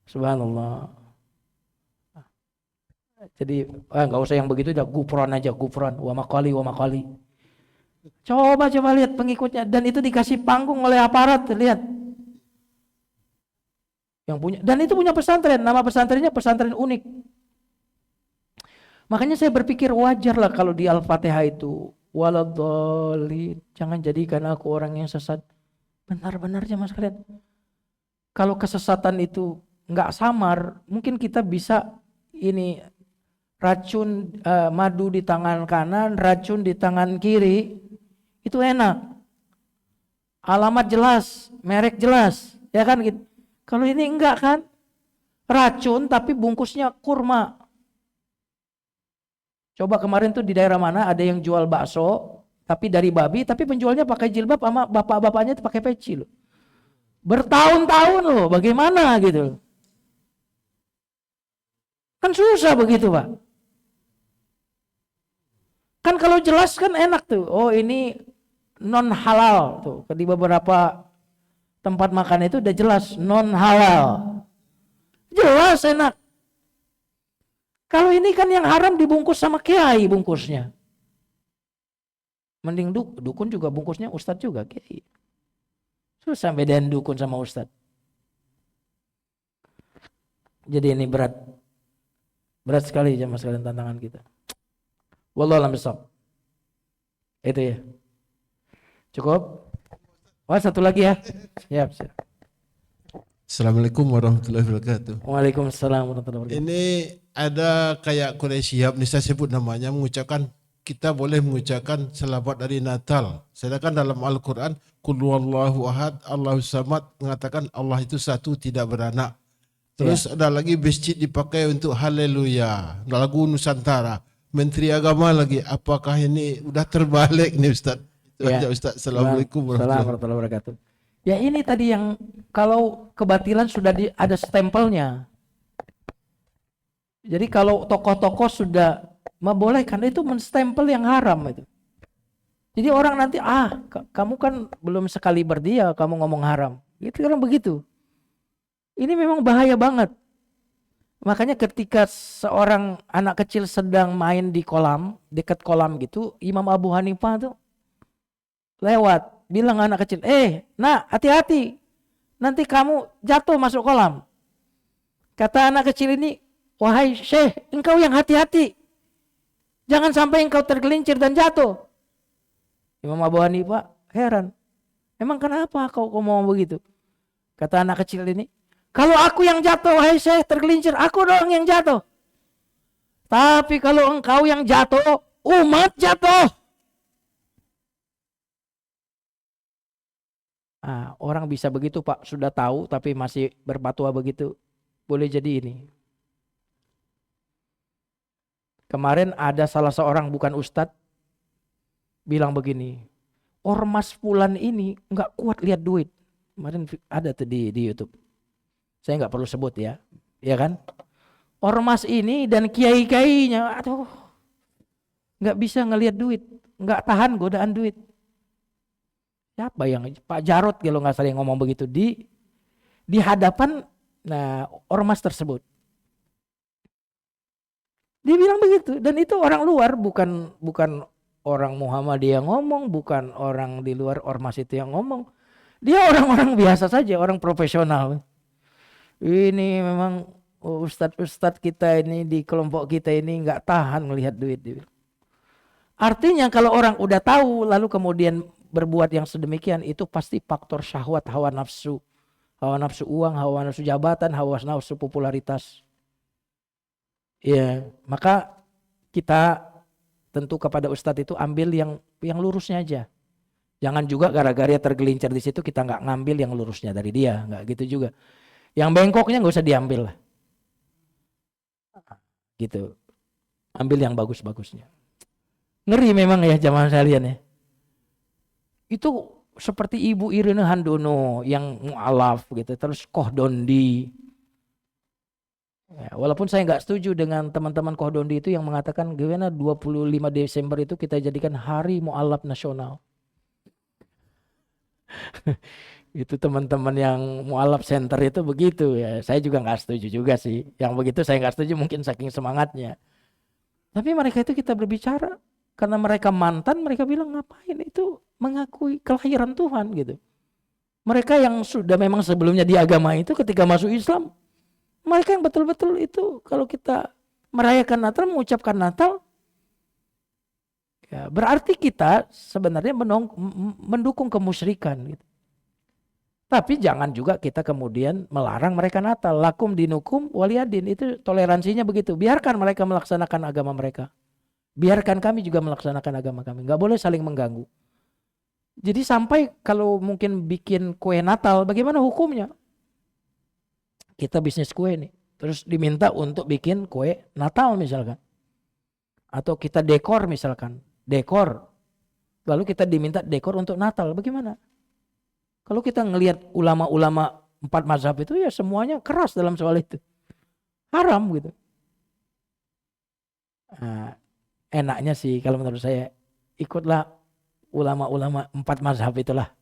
Subhanallah. Jadi nggak usah yang begitu, udah gufron aja, gufron wa maqali. Coba lihat pengikutnya, dan itu dikasih panggung oleh aparat, lihat. Yang punya, dan itu punya pesantren, nama pesantrennya pesantren unik. Makanya saya berpikir wajarlah kalau di Al-Fatihah itu waladhdallin, jangan jadikan aku orang yang sesat. Benar-benarnya Mas kalian. Kalau kesesatan itu nggak samar, mungkin kita bisa ini racun madu di tangan kanan, racun di tangan kiri, itu enak. Alamat jelas, merek jelas, ya kan gitu. Kalau ini enggak kan, racun tapi bungkusnya kurma. Coba kemarin tuh di daerah mana ada yang jual bakso, tapi dari babi, tapi penjualnya pakai jilbab sama bapak-bapaknya itu pakai peci loh. Bertahun-tahun loh, bagaimana gitu. Kan susah begitu Pak. Kan kalau jelas kan enak tuh. Oh ini non halal tuh. Di beberapa tempat makan itu udah jelas non halal. Jelas enak. Kalau ini kan yang haram dibungkus sama kiai bungkusnya. Mending dukun juga bungkusnya ustadz juga kiai. Susah bedain dukun sama ustadz. Jadi ini berat sekali jemaah sekalian tantangan kita. Wallahu a'lam bishawab. Itu ya. Cukup? Satu lagi ya. Siap. Assalamualaikum warahmatullahi wabarakatuh. Waalaikumsalam warahmatullahi wabarakatuh. Ini ada kayak Quraisy Shihab, ini saya sebut namanya, mengucapkan kita boleh mengucapkan selamat dari Natal. Sedangkan dalam Al-Quran, Qul huwallahu ahad, Allahus samad, mengatakan Allah itu satu, tidak beranak. Terus ada lagi masjid dipakai untuk haleluya, lagu Nusantara. Menteri Agama lagi, apakah ini udah terbalik nih Ustaz? Itu aja Ustaz. Assalamualaikum warahmatullahi wabarakatuh. Ya ini tadi yang kalau kebatilan sudah ada stempelnya. Jadi kalau tokoh-tokoh sudah membolehkan itu menstempel yang haram itu. Jadi orang nanti kamu kan belum sekali berdia kamu ngomong haram. Itu orang begitu. Ini memang bahaya banget. Makanya ketika seorang anak kecil sedang main di kolam, dekat kolam gitu, Imam Abu Hanifah tuh lewat, bilang anak kecil, nak hati-hati, nanti kamu jatuh masuk kolam. Kata anak kecil ini, wahai Syekh, engkau yang hati-hati. Jangan sampai engkau tergelincir dan jatuh. Imam Abu Hanifah heran. Emang kenapa kau mau begitu? Kata anak kecil ini, kalau aku yang jatuh, wahai Syekh, tergelincir, aku dong yang jatuh. Tapi kalau engkau yang jatuh, umat jatuh. Orang bisa begitu Pak, sudah tahu tapi masih berfatwa begitu. Boleh jadi ini. Kemarin ada salah seorang bukan ustadz bilang begini, ormas fulan ini nggak kuat lihat duit. Kemarin ada tuh di YouTube. Saya nggak perlu sebut ya, ya kan? Ormas ini dan kiai-kiainya, aduh, nggak bisa ngelihat duit, nggak tahan godaan duit. Siapa yang Pak Jarod kalau nggak salah yang ngomong begitu di hadapan ormas tersebut. Dia bilang begitu dan itu orang luar bukan orang Muhammadiyah yang ngomong, bukan orang di luar ormas itu yang ngomong. Dia orang-orang biasa saja, orang profesional. Ini memang ustadz kita ini di kelompok kita ini nggak tahan melihat duit. Artinya kalau orang udah tahu lalu kemudian berbuat yang sedemikian, itu pasti faktor syahwat, hawa nafsu uang, hawa nafsu jabatan, hawa nafsu popularitas. Ya, maka kita tentu kepada ustadz itu ambil yang lurusnya aja. Jangan juga gara-gara tergelincir di situ kita nggak ngambil yang lurusnya dari dia, nggak gitu juga. Yang bengkoknya nggak usah diambil lah. Gitu. Ambil yang bagus-bagusnya. Ngeri memang ya zaman sekalian ya. Itu seperti Ibu Irina Handono yang mu'alaf gitu, terus Kohdondi. Ya, walaupun saya nggak setuju dengan teman-teman Kohdondi itu yang mengatakan gimana 25 Desember itu kita jadikan hari mu'alaf nasional. Itu teman-teman yang mu'alaf center itu begitu ya. Saya juga nggak setuju juga sih. Yang begitu saya nggak setuju mungkin saking semangatnya. Tapi mereka itu kita berbicara karena mereka mantan, mereka bilang ngapain itu mengakui kelahiran Tuhan gitu. Mereka yang sudah memang sebelumnya di agama itu ketika masuk Islam, mereka yang betul-betul itu kalau kita merayakan Natal, mengucapkan Natal, ya berarti kita sebenarnya mendukung kemusyrikan gitu. Tapi jangan juga kita kemudian melarang mereka Natal. Lakum dinukum waliyadin, itu toleransinya begitu. Biarkan mereka melaksanakan agama mereka. Biarkan kami juga melaksanakan agama kami. Nggak boleh saling mengganggu. Jadi sampai kalau mungkin bikin kue Natal, bagaimana hukumnya? Kita bisnis kue nih. Terus diminta untuk bikin kue Natal misalkan. Atau kita dekor misalkan. Dekor. Lalu kita diminta dekor untuk Natal. Bagaimana? Kalau kita ngelihat ulama-ulama 4 mazhab itu ya semuanya keras dalam soal itu. Haram gitu. Nah, enaknya sih kalau menurut saya ikutlah ulama-ulama 4 mazhab itulah.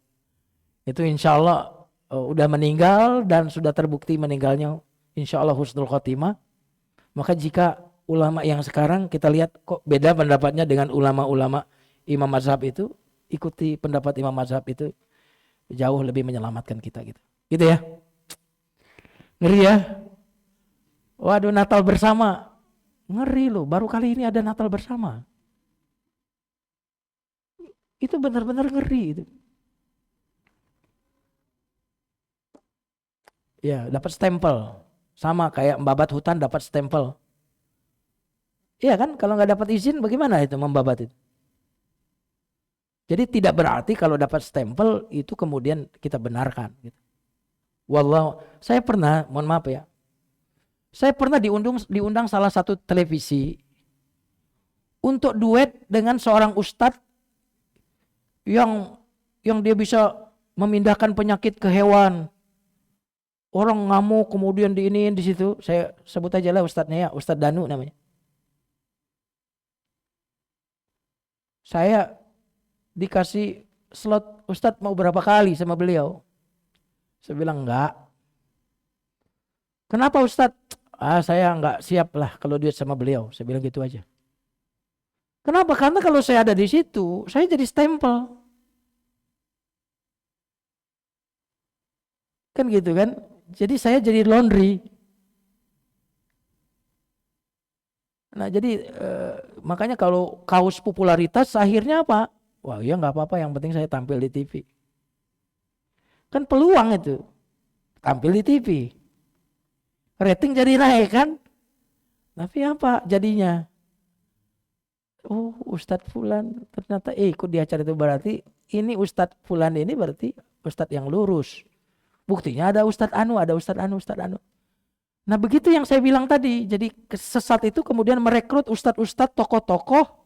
Itu insya Allah udah meninggal dan sudah terbukti meninggalnya insya Allah husnul khotimah. Maka jika ulama yang sekarang kita lihat kok beda pendapatnya dengan ulama-ulama imam mazhab itu, ikuti pendapat imam mazhab itu jauh lebih menyelamatkan kita gitu. Gitu ya. Ngeri ya. Waduh, Natal bersama. Ngeri loh, baru kali ini ada Natal bersama. Itu benar-benar ngeri itu. Ya, dapat stempel. Sama kayak membabat hutan dapat stempel. Iya kan, kalau nggak dapat izin bagaimana itu membabat itu? Jadi tidak berarti kalau dapat stempel itu kemudian kita benarkan. Gitu. Wallah, saya pernah, mohon maaf ya, saya pernah diundang salah satu televisi untuk duet dengan seorang ustadz yang dia bisa memindahkan penyakit ke hewan. Orang ngamuk kemudian diiniin di situ. Saya sebut aja lah ustadznya ya, Ustadz Danu namanya. Saya dikasih slot, Ustadz mau berapa kali sama beliau? Saya bilang enggak. Kenapa Ustadz? Saya enggak siap lah kalau duet sama beliau. Saya bilang gitu aja. Kenapa? Karena kalau saya ada di situ, saya jadi stempel. Kan gitu kan? Jadi saya jadi laundry. Nah jadi makanya kalau kaos popularitas akhirnya apa? Wah ya nggak apa-apa, yang penting saya tampil di TV. Kan peluang itu, tampil di TV. Rating jadi naik kan? Tapi apa jadinya? Oh Ustadz Fulan ternyata ikut di acara itu, berarti ini Ustadz Fulan ini berarti Ustadz yang lurus. Buktinya ada Ustadz Anu, ada Ustadz Anu, Ustadz Anu. Nah begitu yang saya bilang tadi, jadi sesat itu kemudian merekrut ustadz-ustadz, tokoh-tokoh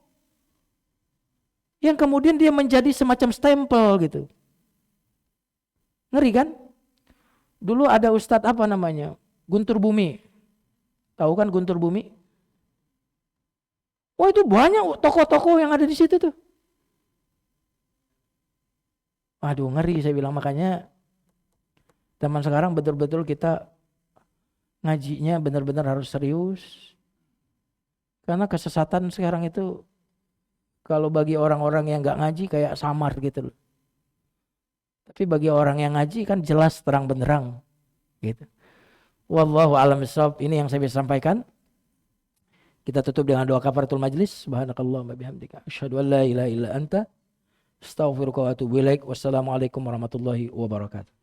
yang kemudian dia menjadi semacam stempel gitu. Ngeri kan? Dulu ada ustadz apa namanya? Guntur Bumi. Tahu kan Guntur Bumi? Wah itu banyak tokoh-tokoh yang ada di situ tuh. Aduh ngeri, saya bilang. Makanya zaman sekarang betul-betul kita ngajinya benar-benar harus serius. Karena kesesatan sekarang itu kalau bagi orang-orang yang nggak ngaji kayak samar gitu loh. Tapi bagi orang yang ngaji kan jelas terang benderang gitu. Wallahu a'lam bishawab. Ini yang saya bisa sampaikan. Kita tutup dengan doa kafaratul majlis. Subhanakallahumma bihamdika asyhadu an la ilaha illa anta astaghfiruka wa atubu ilaik. Wassalamualaikum warahmatullahi wabarakatuh.